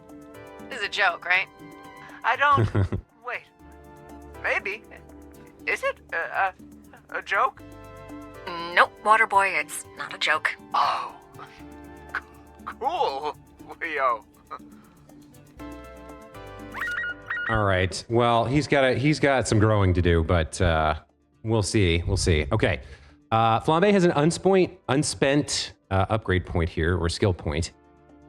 This is a joke, right? I don't. Wait. Maybe. Is it a joke? Nope, Waterboy, it's not a joke. Oh. Cool, Leo. All right. Well, he's got some growing to do, but we'll see. We'll see. Okay. Flambe has an unspent upgrade point here, or skill point.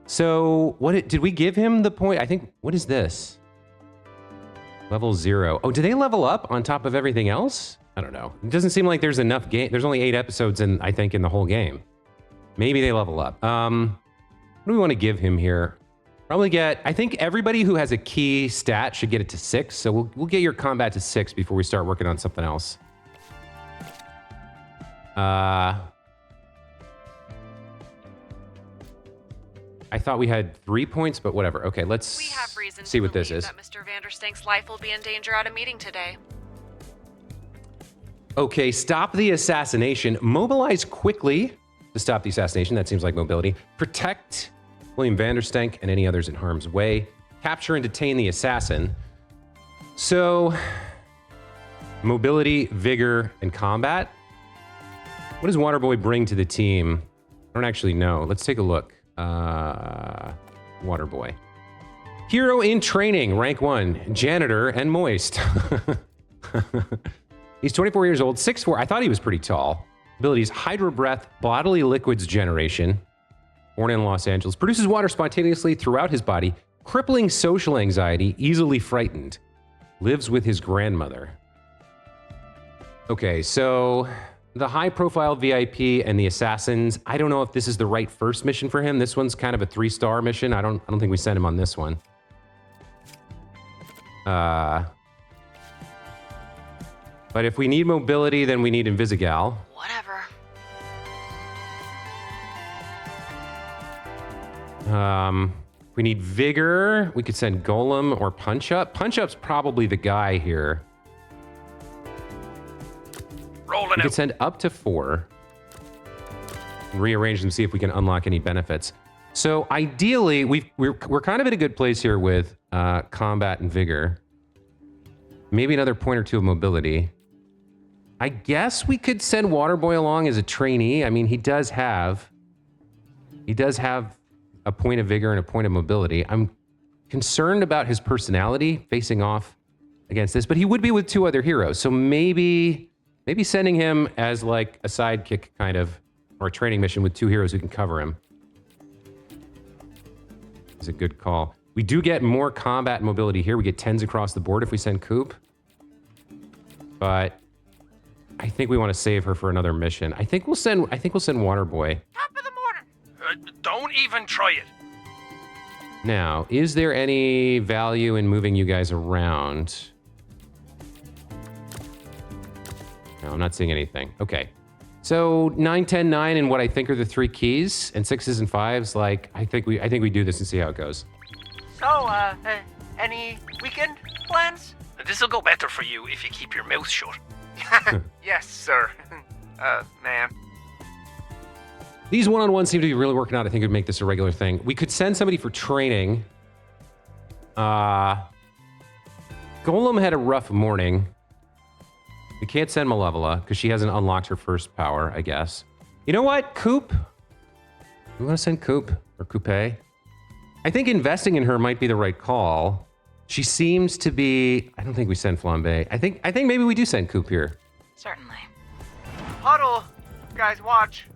So did we give him the point? I think, what is this? Level 0. Oh, do they level up on top of everything else? I don't know. It doesn't seem like there's enough game. There's only 8 episodes in the whole game. Maybe they level up. What do we want to give him here? Probably I think everybody who has a key stat should get it to 6. So we'll get your combat to 6 before we start working on something else. I thought we had 3 points, but whatever. Okay, let's see what this is. That Mr. Vanderstank's life will be in danger at a meeting today. Okay, stop the assassination. Mobilize quickly to stop the assassination. That seems like mobility. Protect William Vanderstank and any others in harm's way. Capture and detain the assassin. So, mobility, vigor, and combat. What does Waterboy bring to the team? I don't actually know. Let's take a look. Waterboy. Hero in training, rank 1, janitor and moist. He's 24 years old, 6'4". I thought he was pretty tall. Abilities: Hydro Breath, bodily liquids generation. Born in Los Angeles. Produces water spontaneously throughout his body. Crippling social anxiety, easily frightened. Lives with his grandmother. Okay, so the high-profile VIP and the assassins. I don't know if this is the right first mission for him. This one's kind of a 3-star mission. I don't think we sent him on this one. But if we need mobility, then we need Invisigal. Whatever. If we need vigor, we could send Golem or Punch Up. Punch Up's probably the guy here. Rolling We could send up to 4. And rearrange them, see if we can unlock any benefits. So ideally, we're kind of in a good place here with combat and vigor. Maybe another point or 2 of mobility. I guess we could send Waterboy along as a trainee. I mean, he does have a point of vigor and a point of mobility. I'm concerned about his personality facing off against this, but he would be with 2 other heroes. So maybe sending him as like a sidekick kind of, or a training mission with 2 heroes who can cover him is a good call. We do get more combat and mobility here. We get 10s across the board if we send Coop. But I think we want to save her for another mission. I think we'll send Waterboy. Don't even try it. Now, is there any value in moving you guys around? No, I'm not seeing anything. Okay. So 9, 10, 9, and what I think are the 3 keys, and 6s and 5s. Like, I think we do this and see how it goes. So, any weekend plans? This'll go better for you if you keep your mouth shut. Yes, sir. Ma'am. These one-on-ones seem to be really working out. I think we'd make this a regular thing. We could send somebody for training. Golem had a rough morning. We can't send Malevola because she hasn't unlocked her first power, I guess. You know what? Coop? We want to send Coop or Coupe? I think investing in her might be the right call. She seems to be... I don't think we send Flambe. I think maybe we do send Coop here. Certainly. Huddle! Guys, watch.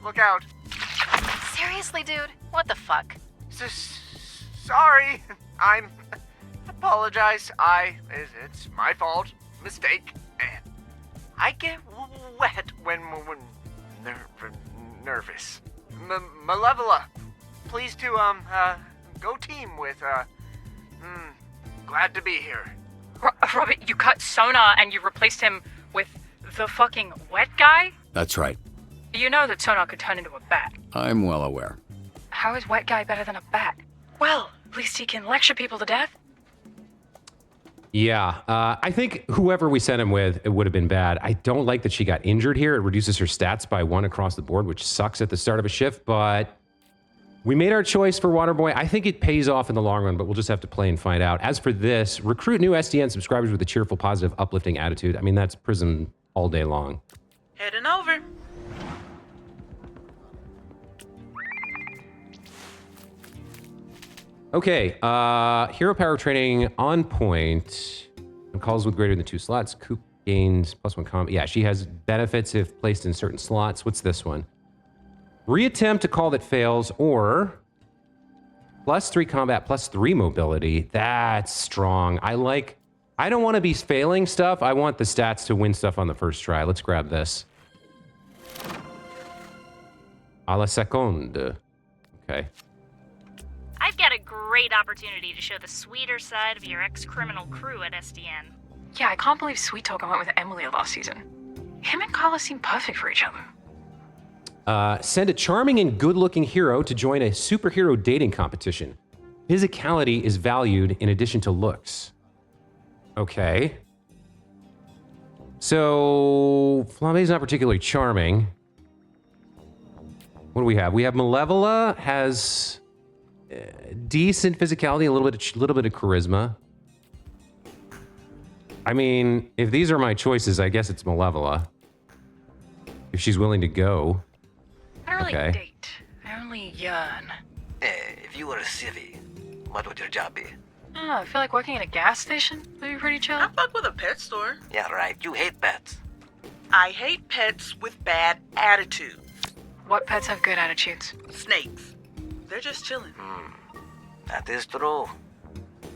Look out. Seriously, dude? What the fuck? Sorry. Apologize. It's my fault. Mistake. And I get wet when nervous. Malevola, please to, go team with, glad to be here. Robert, you cut Sona and you replaced him with the fucking wet guy? That's right. You know that Sona could turn into a bat. I'm well aware. How is wet guy better than a bat? Well, at least he can lecture people to death. Yeah, I think whoever we sent him with, it would have been bad. I don't like that she got injured here. It reduces her stats by 1 across the board, which sucks at the start of a shift, but we made our choice for Waterboy. I think it pays off in the long run, but we'll just have to play and find out. As for this, recruit new SDN subscribers with a cheerful, positive, uplifting attitude. I mean, that's Prism all day long. Heading over. Okay, hero power training on point. On calls with greater than 2 slots. Coop gains +1 combat. Yeah, she has benefits if placed in certain slots. What's this one? Reattempt a call that fails, or +3 combat, +3 mobility. That's strong. I don't want to be failing stuff. I want the stats to win stuff on the first try. Let's grab this. A la seconde. Okay. I've got a great opportunity to show the sweeter side of your ex-criminal crew at SDN. Yeah, I can't believe Sweet Talker went with Emily last season. Him and Carla seem perfect for each other. Send a charming and good-looking hero to join a superhero dating competition. Physicality is valued in addition to looks. Okay. So, Flambe's not particularly charming. What do we have? We have Malevola has decent physicality, a little bit of charisma. I mean, if these are my choices, I guess it's Malevola. If she's willing to go. I don't really Okay. date. I only yearn. If you were a civvy, what would your job be? I feel like working at a gas station would be pretty chill. I fuck with a pet store. Yeah, right. You hate pets. I hate pets with bad attitudes. What pets have good attitudes? Snakes. They're just chilling. That is true.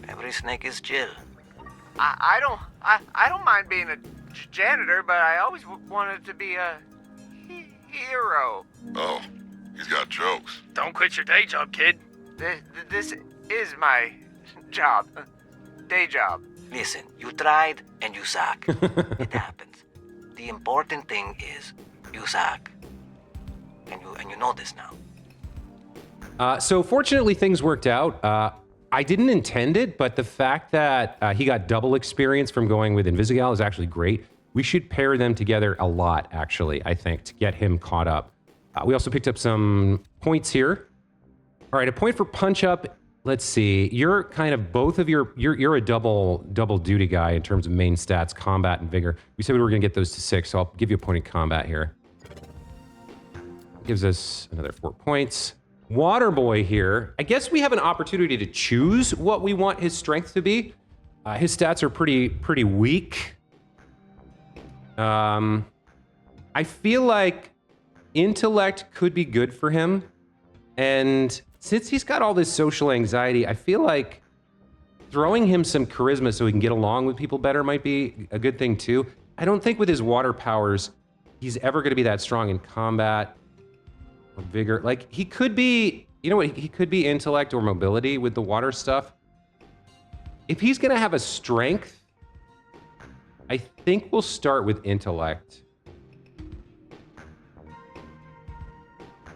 Every snake is chill. I don't mind being a janitor, but I always wanted to be a hero. Oh, he's got jokes. Don't quit your day job, kid. This is my job. Day job. Listen, you tried and you suck. It happens. The important thing is you suck. And you know this now. So fortunately, things worked out. I didn't intend it, but the fact that he got double experience from going with Invisigal is actually great. We should pair them together a lot, actually, I think, to get him caught up. We also picked up some points here. All right, a point for punch up. Let's see. You're kind of both of you're a double duty guy in terms of main stats, combat and vigor. We said we were going to get those to 6, so I'll give you a point in combat here. Gives us another 4 points. Waterboy here. I guess we have an opportunity to choose what we want his strength to be. His stats are pretty weak. I feel like intellect could be good for him. And since he's got all this social anxiety, I feel like throwing him some charisma so he can get along with people better might be a good thing too. I don't think with his water powers, he's ever going to be that strong in combat. Or vigor. Like, he could be, you know what, he could be intellect or mobility with the water stuff. If he's gonna have a strength, I think we'll start with intellect.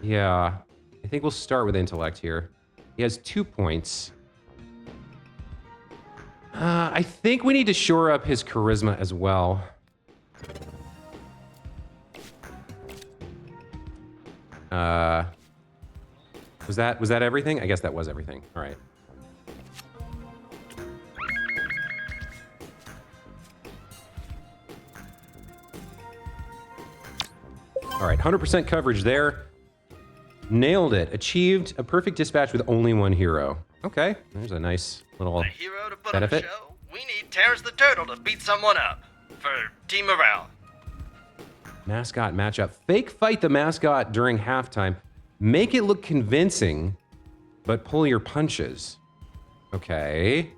Yeah, I think we'll start with intellect here. He has 2 points. I think we need to shore up his charisma as well. Was that everything? I guess that was everything. All right. All right, 100% coverage there. Nailed it. Achieved a perfect dispatch with only 1 hero. Okay, there's a nice little Hero to put benefit. on a show. We need Terrence the Turtle to beat someone up for team morale. Mascot matchup. Fake fight the mascot during halftime. Make it look convincing, but pull your punches. Okay.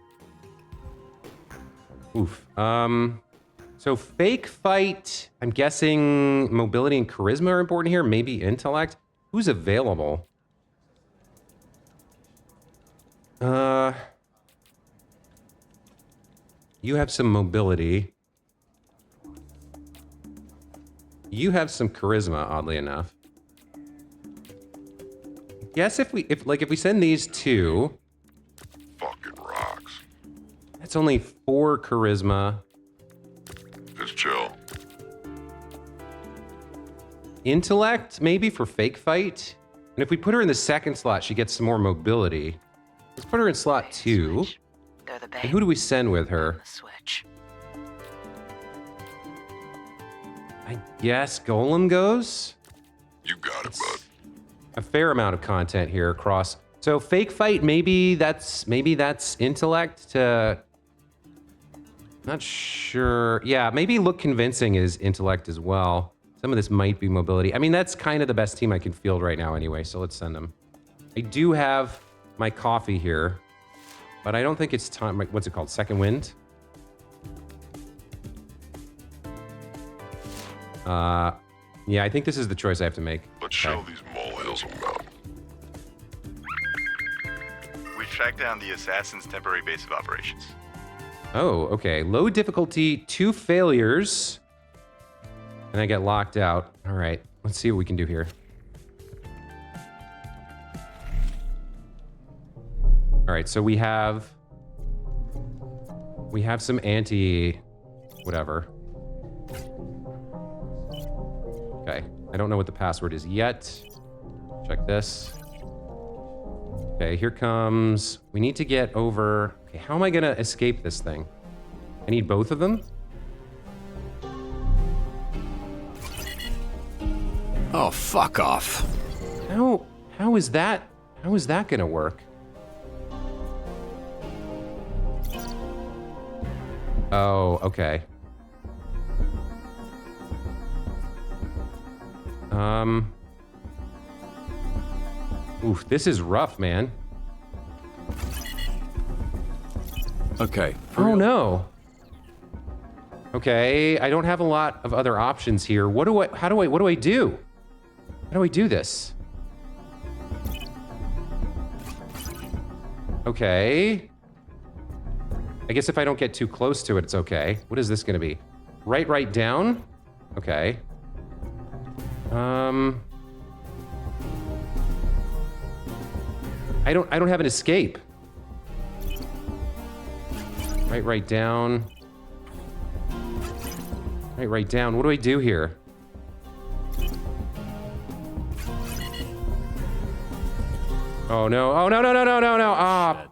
Oof. So fake fight, I'm guessing mobility and charisma are important here. Maybe intellect. Who's available? You have some mobility. You have some charisma, oddly enough. Guess if we send these 2. Fucking rocks. It's only 4 charisma. Just chill. Intellect, maybe for fake fight. And if we put her in the second slot, she gets some more mobility. Let's put her in slot 2. Go the And babe. who do we send with her? Switch. I guess Golem goes. You got it, bud. A fair amount of content here across. So fake fight, maybe that's intellect to. Not sure. Yeah, maybe look convincing is intellect as well. Some of this might be mobility. I mean, that's kind of the best team I can field right now anyway, so let's send them. I do have my coffee here, but I don't think it's time. What's it called? Second wind? Yeah, I think this is the choice I have to make. Let's show these molehills about. We tracked down the assassin's temporary base of operations. Oh, okay. Low difficulty, 2 failures. And I get locked out. All right, let's see what we can do here. All right, so we have some anti whatever. Okay, I don't know what the password is yet. Check this. Okay, here comes. We need to get over. Okay, how am I gonna escape this thing? I need both of them. Oh, fuck off. How is that gonna work? Oh, okay. Oof, this is rough, man. Okay. Oh no. Okay, I don't have a lot of other options here. What do I do? How do I do this? Okay. I guess if I don't get too close to it, it's okay. What is this gonna be? Right down? Okay. I don't have an escape. Right down. Right down. What do I do here? Oh no. Oh no. Ah.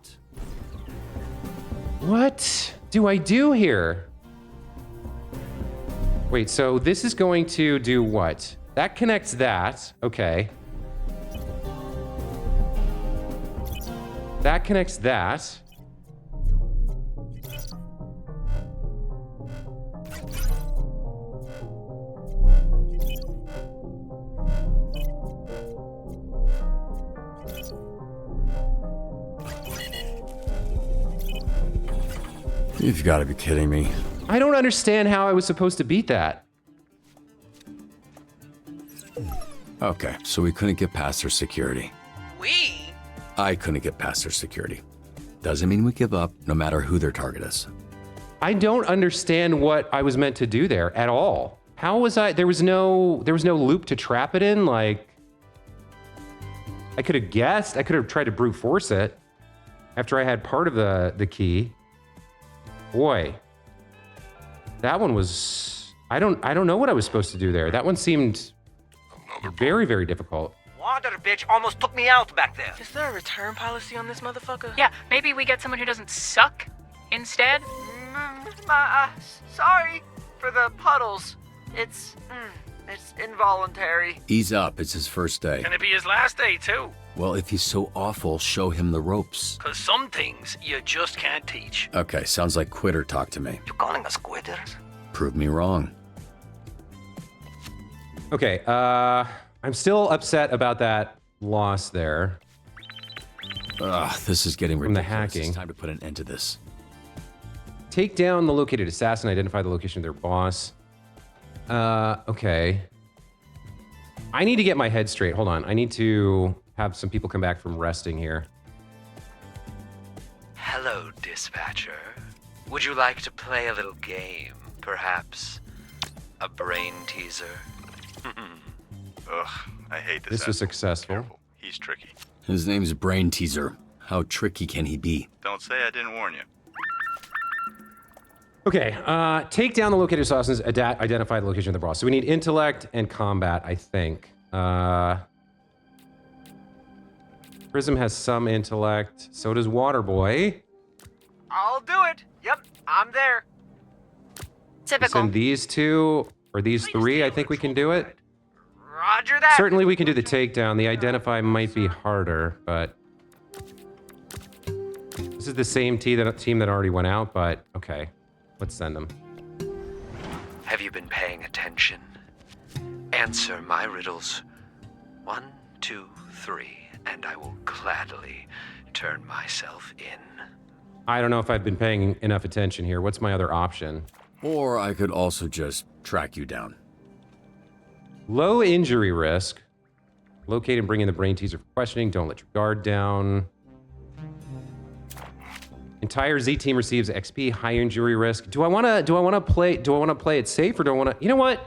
What do I do here? Wait, so this is going to do what? That connects that. Okay. That connects that. You've got to be kidding me. I don't understand how I was supposed to beat that. Okay, so we couldn't get past their security. We? I couldn't get past their security. Doesn't mean we give up, no matter who their target is. I don't understand what I was meant to do there at all. How was I? There was no loop to trap it in. Like, I could have guessed. I could have tried to brute force it after I had part of the key. Boy, that one was. I don't know what I was supposed to do there. That one seemed very, very difficult. Water bitch almost took me out back there. Is there a return policy on this motherfucker? Yeah, maybe we get someone who doesn't suck instead. Sorry for the puddles. It's involuntary. Ease up, it's his first day. Can it be his last day, too? Well, if he's so awful, show him the ropes. Because some things you just can't teach. Okay, sounds like quitter talk to me. You calling us quitters? Prove me wrong. Okay, I'm still upset about that loss there. Ugh, this is getting from the ridiculous. hacking. It's time to put an end to this. Take down the located assassin, identify the location of their boss. Okay. I need to get my head straight. Hold on. I need to have some people come back from resting here. Hello, dispatcher. Would you like to play a little game, perhaps? A brain teaser? Ugh, I hate this. This was successful. He's tricky. His name's Brain Teaser. How tricky can he be? Don't say I didn't warn you. Okay, take down the locator assassins, identify the location of the boss. So we need intellect and combat, I think. Prism has some intellect. So does Waterboy. I'll do it. Yep, I'm there. Typical. Send these two, or these three, I think we can do it. Roger that. Certainly we can do the takedown. The identify might be harder, but... This is the same team that already went out, but okay. Let's send them. Have you been paying attention? Answer my riddles. 1, 2, 3, and I will gladly turn myself in. I don't know if I've been paying enough attention here. What's my other option? Or I could also just track you down. Low injury risk. Locate and bring in the brain teaser for questioning. Don't let your guard down. Entire Z team receives XP. High injury risk. Do I want to play it safe, or do I want to? You know what?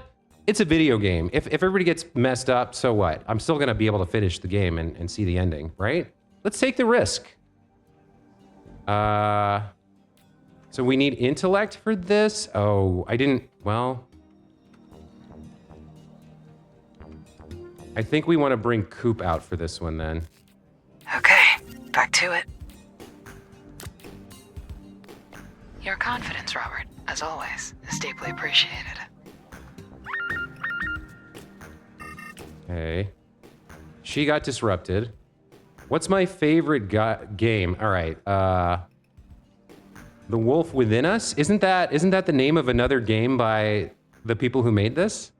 It's a video game. If everybody gets messed up, so what? I'm still gonna be able to finish the game and see the ending, right? Let's take the risk. So we need intellect for this. Oh, I didn't. Well, I think we want to bring Coop out for this one then. Okay, back to it. Your confidence, Robert, as always, is deeply appreciated. Okay. She got disrupted. What's my favorite game? All right. The Wolf Within Us? Isn't that the name of another game by the people who made this?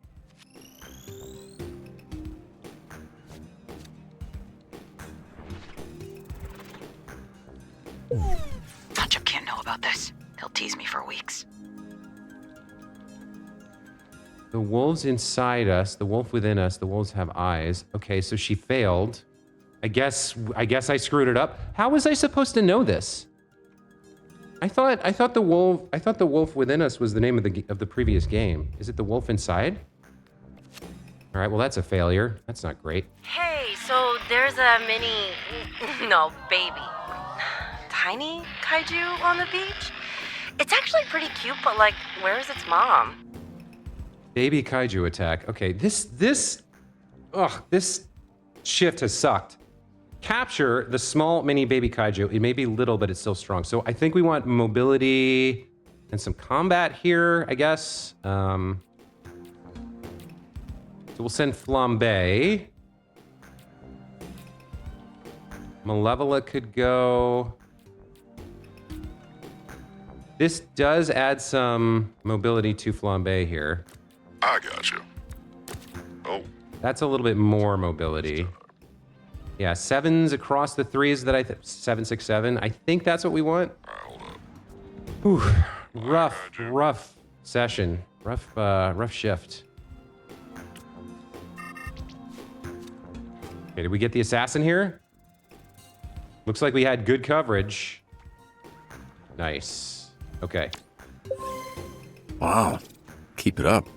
Chip can't know about this. He'll tease me for weeks. The wolves inside us, the wolf within us, the wolves have eyes. Okay, so she failed. I guess I screwed it up. How was I supposed to know this? I thought the wolf within us was the name of the previous game. Is it the wolf inside? All right, well that's a failure. That's not great. Hey, so there's a baby, tiny kaiju on the beach. It's actually pretty cute, but like, where's its mom? Baby kaiju attack. Okay, this shift has sucked. Capture the small mini baby kaiju. It may be little, but it's still strong. So I think we want mobility and some combat here, I guess. So we'll send Flambe. Malevola could go. This does add some mobility to Flambe here. I got you. Oh. That's a little bit more mobility. Yeah, 7s across the 3s that 7, 6, 7. I think that's what we want. Whew. Rough session. Rough shift. Okay, did we get the assassin here? Looks like we had good coverage. Nice. Okay. Wow. Keep it up.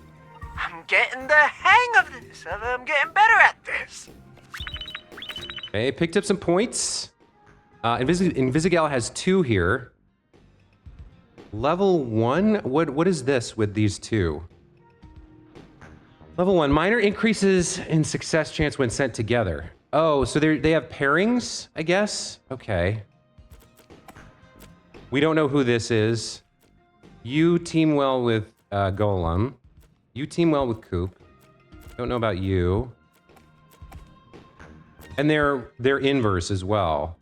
I'm getting the hang of this. I'm getting better at this. Okay, picked up some points. Invisigal has 2 here. Level 1? What is this with these 2? Level 1, minor increases in success chance when sent together. Oh, so they have pairings, I guess? Okay. We don't know who this is. You team well with Golem. You team well with Coop. Don't know about you. And they're inverse as well.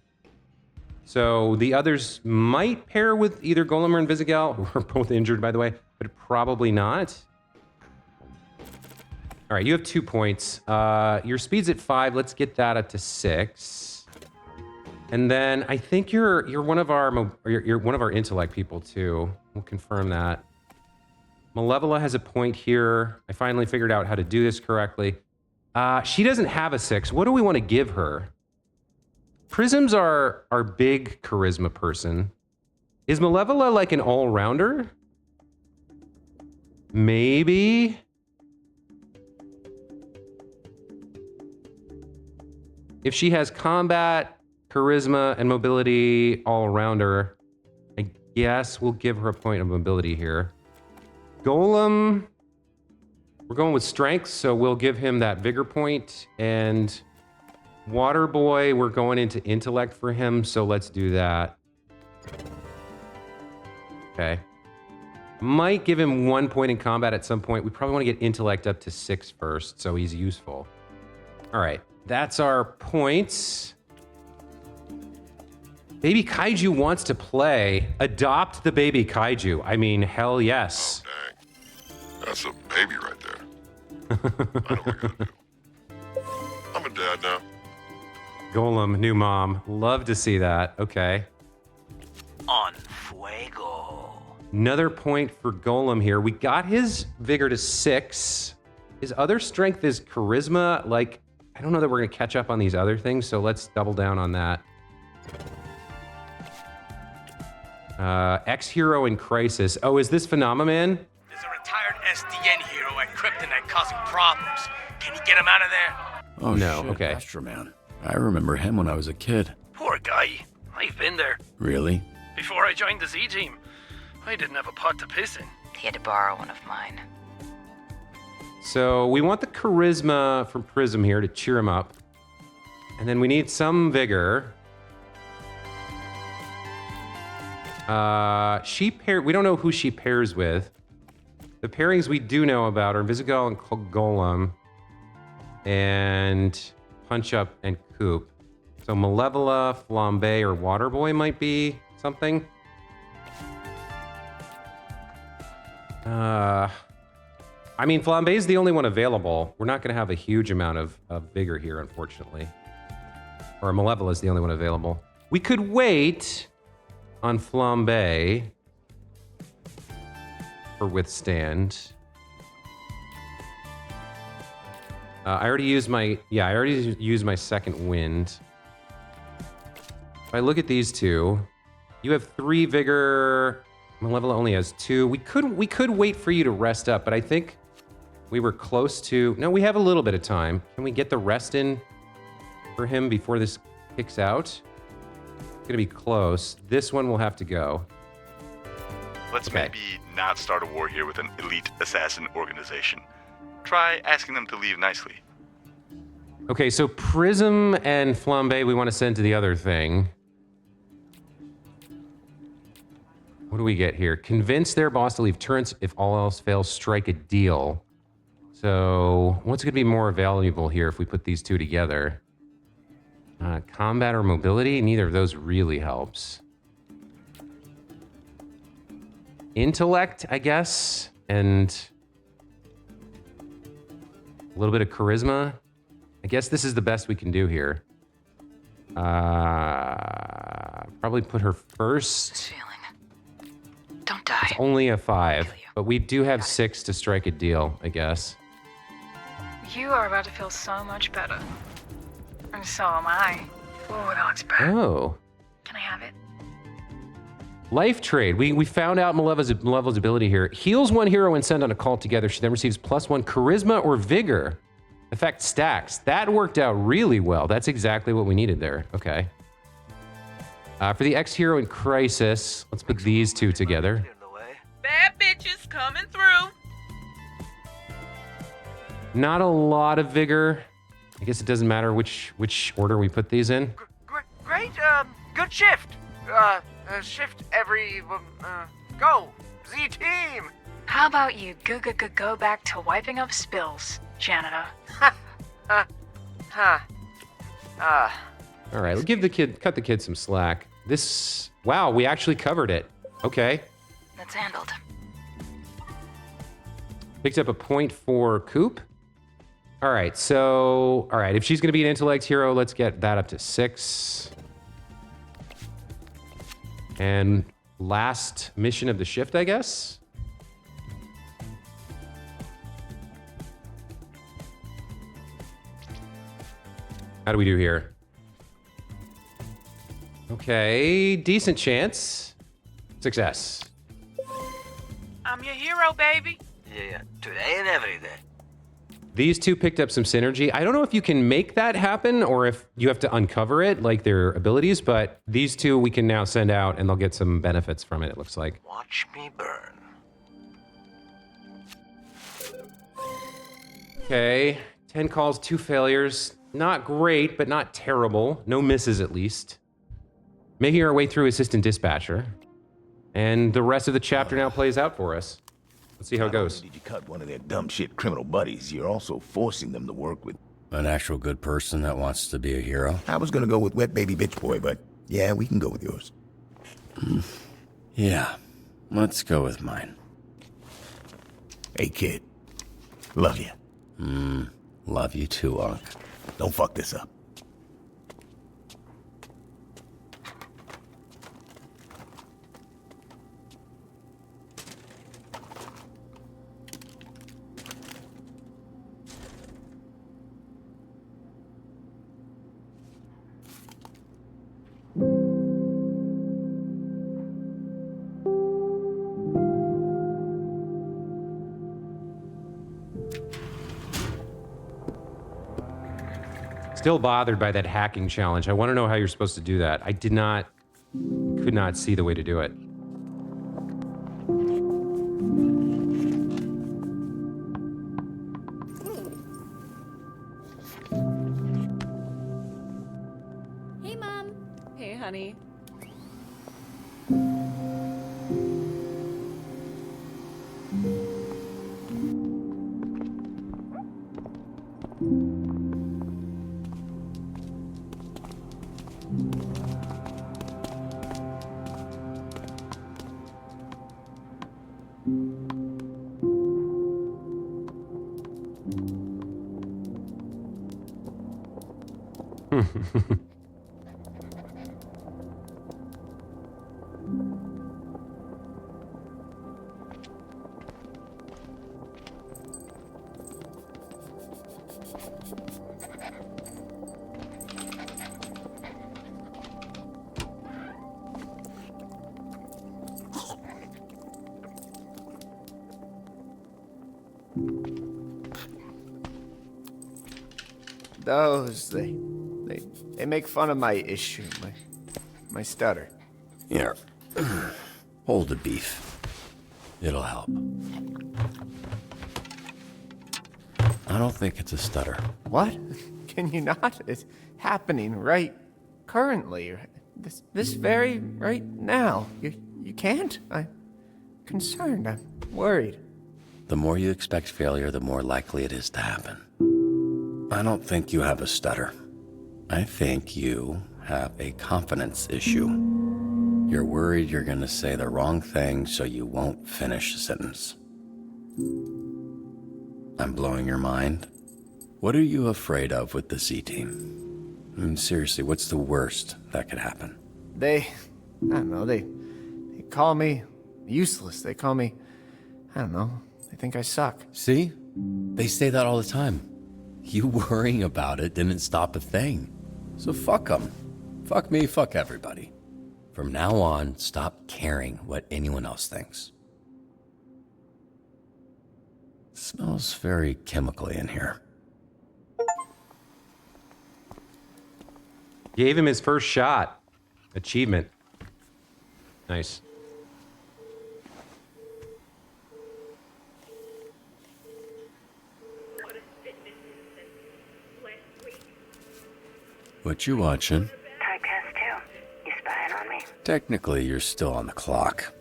So the others might pair with either Golem or Invisigal, who are both injured, by the way, but probably not. All right, you have 2 points. Your speed's at 5. Let's get that up to 6. And then I think you're one of our intellect people too. We'll confirm that. Malevola has a point here. I finally figured out how to do this correctly. She doesn't have a 6. What do we want to give her? Prism's our big charisma person. Is Malevola like an all-rounder? Maybe. If she has combat, charisma, and mobility all around her, guess we'll give her a point of mobility here. Golem, we're going with strength, so we'll give him that vigor point. And Water Boy, we're going into intellect for him, so let's do that. Okay. Might give him 1 point in combat at some point. We probably want to get intellect up to 6 first, so he's useful. All right, that's our points. Baby Kaiju wants to play. Adopt the baby Kaiju. I mean, hell yes. Oh, dang. That's a baby right there. I know what I gotta do. I'm a dad now. Golem, new mom. Love to see that. Okay. On fuego. Another point for Golem here. We got his vigor to 6. His other strength is charisma. Like, I don't know that we're going to catch up on these other things, so let's double down on that. Ex-hero in crisis. Oh, is this Phenomenon? There's a retired SDN hero at Kryptonite causing problems. Can you get him out of there? Oh, No, shit, okay. Astroman. I remember him when I was a kid. Poor guy. I've been there. Really? Before I joined the Z team, I didn't have a pot to piss in. He had to borrow one of mine. So we want the charisma from Prism here to cheer him up. And then we need some vigor. We don't know who she pairs with. The pairings we do know about are Visigal and Golem. And Punch Up and Coop. So Malevola, Flambe, or Waterboy might be something. I mean, Flambe is the only one available. We're not going to have a huge amount of vigor here, unfortunately. Or Malevola is the only one available. We could wait on Flambe for Withstand. I already used my second wind. If I look at these two, you have 3 vigor. Malevola only has 2. We could wait for you to rest up, but I think we were close to. No, we have a little bit of time. Can we get the rest in for him before this kicks out? It's gonna be close. This one will have to go. Let's maybe not start a war here with an elite assassin organization. Try asking them to leave nicely. Okay, so Prism and Flambe we want to send to the other thing. What do we get here? Convince their boss to leave turrets. If all else fails, strike a deal. So what's going to be more valuable here if we put these two together? Combat or mobility? Neither of those really helps. Intellect, I guess, and a little bit of charisma. I guess this is the best we can do here. Probably put her first. Don't die. It's only a 5, but we do have 6 to strike a deal, I guess. You are about to feel so much better. And so am I. Oh, that looks bad. Oh. Can I have it? Life trade. We found out Malevol's ability here. Heals 1 hero when sent on a call together. She then receives +1 charisma or vigor. Effect stacks. That worked out really well. That's exactly what we needed there. Okay. For the ex-hero in crisis, let's put these two together. Bad bitches coming through. Not a lot of vigor. I guess it doesn't matter which order we put these in. Great, good shift. Shift every, go, Z team. How about you go back to wiping up spills, janitor? All right, we'll cut the kid some slack. Wow, we actually covered it. Okay. That's handled. Picked up a point for Coop. All right, if she's gonna be an intellect hero, let's get that up to 6. And last mission of the shift, I guess. How do we do here? Okay, decent chance. Success. I'm your hero, baby. Yeah, today and every day. These two picked up some synergy. I don't know if you can make that happen or if you have to uncover it, like their abilities, but these two we can now send out and they'll get some benefits from it, it looks like. Watch me burn. Okay, 10 calls, 2 failures. Not great, but not terrible. No misses, at least. Making our way through Assistant Dispatcher. And the rest of the chapter now plays out for us. Let's see how it goes. Did you cut one of their dumb shit criminal buddies? You're also forcing them to work with An actual good person that wants to be a hero? I was gonna go with Wet Baby Bitch Boy, but yeah, we can go with yours. Yeah, let's go with mine. Hey, kid. Love you. Love you too, Unc. Don't fuck this up. Still bothered by that hacking challenge. I want to know how you're supposed to do that. I could not see the way to do it. Hey, Mom. Hey, honey. Those, they make fun of my issue, my stutter. Here. Hold the beef. It'll help. I don't think it's a stutter. What? Can you not? It's happening right currently. This very right now. You can't? I'm concerned. I'm worried. The more you expect failure, the more likely it is to happen. I don't think you have a stutter. I think you have a confidence issue. You're worried you're gonna say the wrong thing so you won't finish a sentence. I'm blowing your mind? What are you afraid of with the C-Team? I mean, seriously, what's the worst that could happen? I don't know, they call me useless. They call me, I don't know, they think I suck. See? They say that all the time. You worrying about it didn't stop a thing. So fuck them. Fuck me, fuck everybody. From now on, stop caring what anyone else thinks. It smells very chemically in here. Gave him his first shot. Achievement. Nice. What you watching? Typecast 2. You spying on me? Technically, you're still on the clock.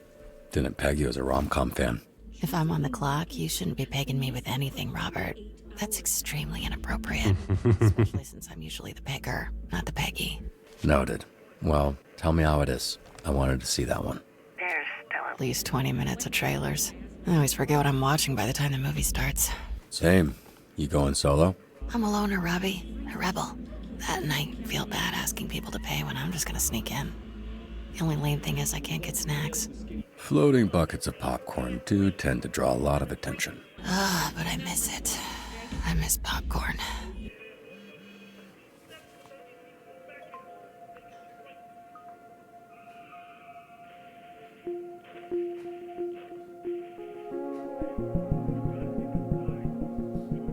Didn't peg you as a rom-com fan. If I'm on the clock, you shouldn't be pegging me with anything, Robert. That's extremely inappropriate. Especially since I'm usually the picker, not the peggy. Noted. Well, tell me how it is. I wanted to see that one. There's still At least 20 minutes of trailers. I always forget what I'm watching by the time the movie starts. Same. You going solo? I'm a loner, Robbie. A rebel. That and I feel bad asking people to pay when I'm just gonna sneak in. The only lame thing is I can't get snacks. Floating buckets of popcorn do tend to draw a lot of attention. Ah, but I miss it. I miss popcorn.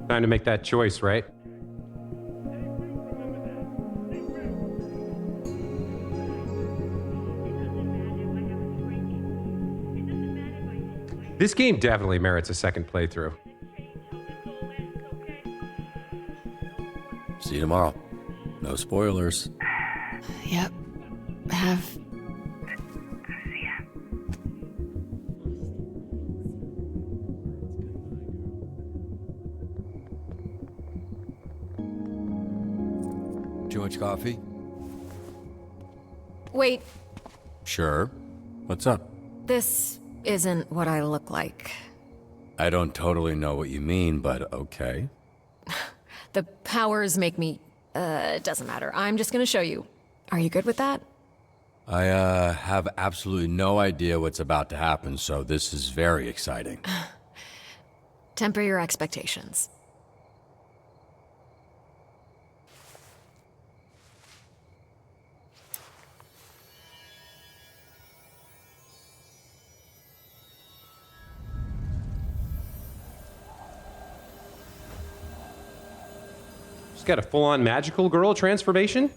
Time to make that choice, right? This game definitely merits a second playthrough. See you tomorrow. No spoilers. Yep. Have. Too much coffee? Wait, Sure. What's up? this isn't what I look like. I don't totally know what you mean, but okay. The powers make me. It doesn't matter. I'm just gonna show you. Are you good with that? I have absolutely no idea what's about to happen, so this is very exciting. Temper your expectations. She's got a full-on magical girl transformation?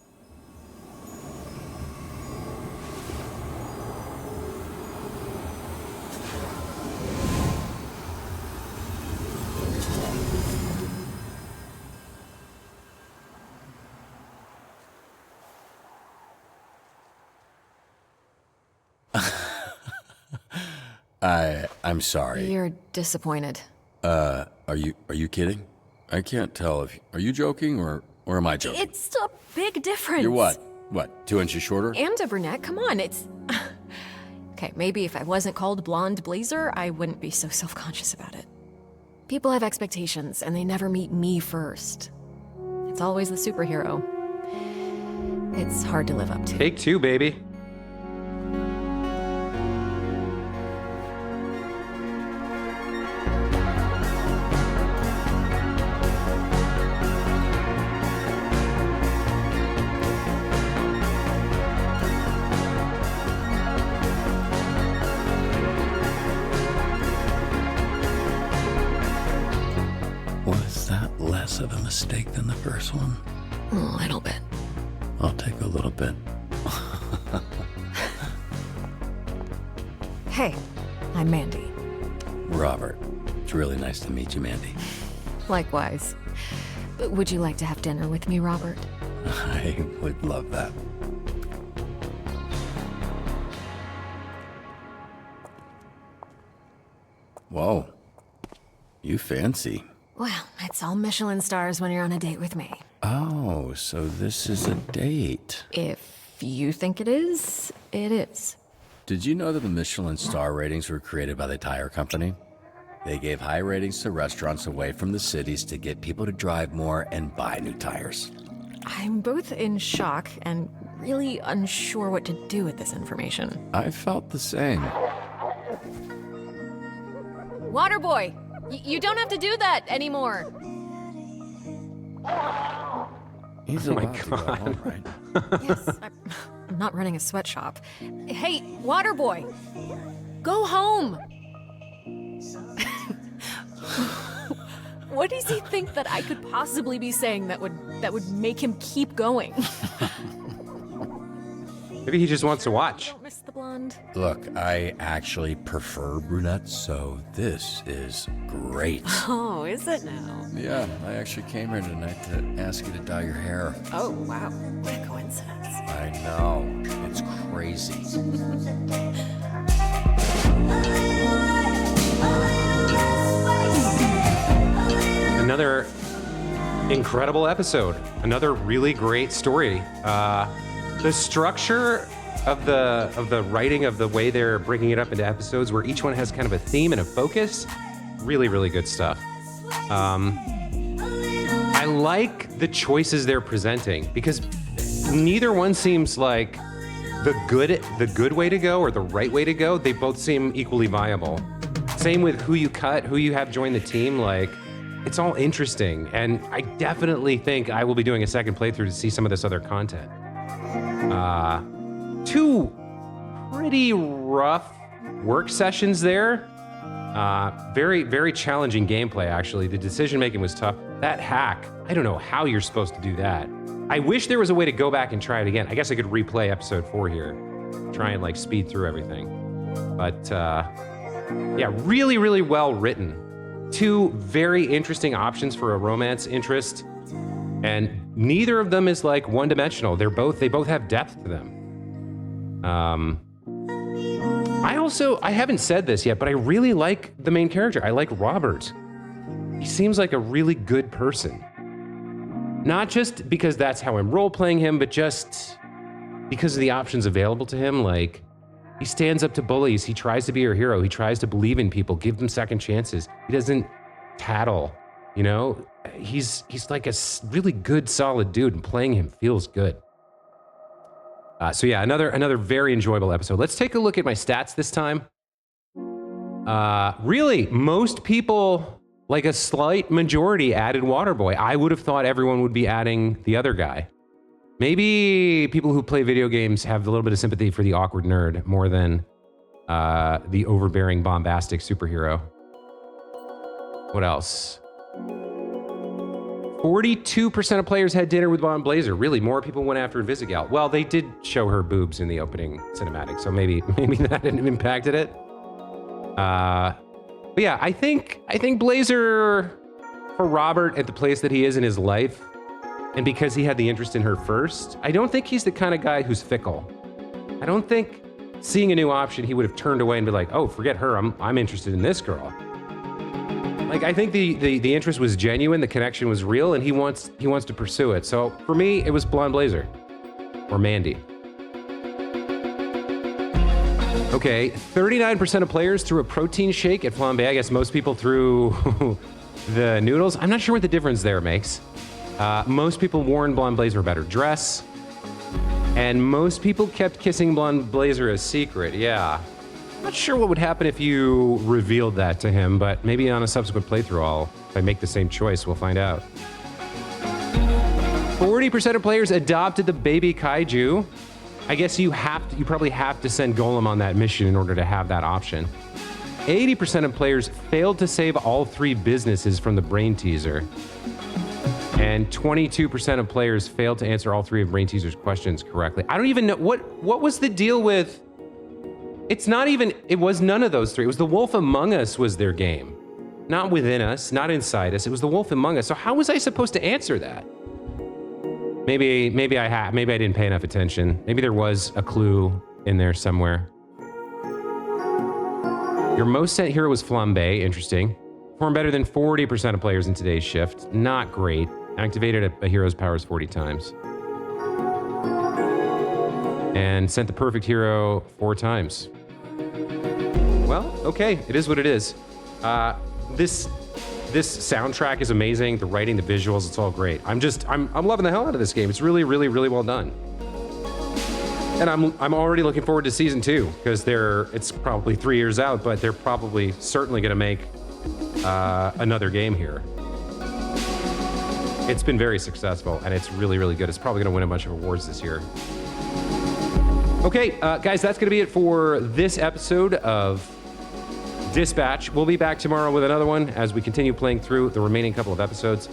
I'm sorry. You're disappointed. Are you kidding? I can't tell if are you joking or am I joking? It's a big difference. You're what? What? 2 inches shorter? And a brunette. Come on, it's. Okay, maybe if I wasn't called Blonde Blazer, I wouldn't be so self-conscious about it. People have expectations, and they never meet me first. It's always the superhero. It's hard to live up to. Take 2, baby. Was that less of a mistake than the first one? A little bit. I'll take a little bit. Hey, I'm Mandy. Robert. It's really nice to meet you, Mandy. Likewise. Would you like to have dinner with me, Robert? I would love that. Whoa. You fancy. Well, it's all Michelin stars when you're on a date with me. Oh, so this is a date. If you think it is, it is. Did you know that the Michelin star ratings were created by the tire company? They gave high ratings to restaurants away from the cities to get people to drive more and buy new tires. I'm both in shock and really unsure what to do with this information. I felt the same. Waterboy, you don't have to do that anymore. He's Oh my allowed to go God. home, right? Yes, I'm not running a sweatshop. Hey, Waterboy, go home. What does he think that I could possibly be saying that would make him keep going? Maybe he just wants to watch. Don't miss the blonde. Look, I actually prefer brunettes, so this is great. Oh, is it now? Yeah, I actually came here tonight to ask you to dye your hair. Oh, wow. What a coincidence. I know. It's crazy. Another incredible episode. Another really great story. The structure of the writing of the way they're breaking it up into episodes, where each one has kind of a theme and a focus. Really, really good stuff. I like the choices they're presenting because neither one seems like the good way to go or the right way to go. They both seem equally viable. Same with who you cut, who you have join the team. Like, it's all interesting, and I definitely think I will be doing a second playthrough to see some of this other content. Two pretty rough work sessions there. Very, very challenging gameplay, actually. The decision making was tough. That hack, I don't know how you're supposed to do that. I wish there was a way to go back and try it again. I guess I could replay episode 4 here, try and like speed through everything. But yeah, really, really well written. 2 very interesting options for a romance interest, and neither of them is like one-dimensional. They both have depth to them. I haven't said this yet, but I really like the main character. I like Robert. He seems like a really good person. Not just because that's how I'm role-playing him, but just because of the options available to him. Like, he stands up to bullies. He tries to be your hero. He tries to believe in people, give them second chances. He doesn't tattle, you know? He's like a really good, solid dude, and playing him feels good. So yeah, another very enjoyable episode. Let's take a look at my stats this time. Really, most people, like a slight majority, added Waterboy. I would have thought everyone would be adding the other guy. Maybe people who play video games have a little bit of sympathy for the awkward nerd more than the overbearing, bombastic superhero. What else? 42% of players had dinner with Blonde Blazer. Really, more people went after Invisigal. Well, they did show her boobs in the opening cinematic, so maybe that impacted it. But yeah, I think Blazer, for Robert at the place that he is in his life, and because he had the interest in her first, I don't think he's the kind of guy who's fickle. I don't think seeing a new option, he would have turned away and be like, oh, forget her, I'm interested in this girl. Like, I think the interest was genuine, the connection was real, and he wants to pursue it. So for me, it was Blonde Blazer or Mandy. Okay, 39% of players threw a protein shake at Flambe. I guess most people threw the noodles. I'm not sure what the difference there makes. Most people warned Blonde Blazer a better dress, and most people kept kissing Blonde Blazer a secret. Yeah. Not sure what would happen if you revealed that to him, but maybe on a subsequent playthrough, if I make the same choice, we'll find out. 40% of players adopted the baby kaiju. I guess you probably have to send Golem on that mission in order to have that option. 80% of players failed to save all 3 businesses from the Brain Teaser. And 22% of players failed to answer all 3 of Brain Teaser's questions correctly. I don't even know, what was the deal with... It was none of those 3. It was The Wolf Among Us was their game. Not within us, not inside us. It was The Wolf Among Us. So how was I supposed to answer that? Maybe I didn't pay enough attention. Maybe there was a clue in there somewhere. Your most sent hero was Flambe. Interesting. Performed better than 40% of players in today's shift. Not great. Activated a hero's powers 40 times. And sent the perfect hero 4 times. Well, okay, it is what it is. This soundtrack is amazing. The writing, the visuals, it's all great. I'm loving the hell out of this game. It's really, really, really well done. And I'm already looking forward to season 2 because it's probably 3 years out, but they're probably certainly going to make another game here. It's been very successful and it's really, really good. It's probably going to win a bunch of awards this year. Okay, guys, that's going to be it for this episode of Dispatch. We'll be back tomorrow with another one as we continue playing through the remaining couple of episodes.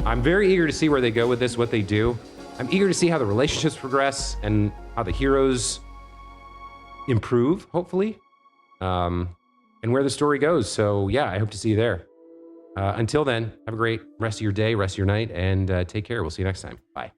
I'm very eager to see where they go with this, what they do. I'm eager to see how the relationships progress and how the heroes improve, hopefully, and where the story goes. So yeah, I hope to see you there. Until then, have a great rest of your day, rest of your night, and take care. We'll see you next time. Bye.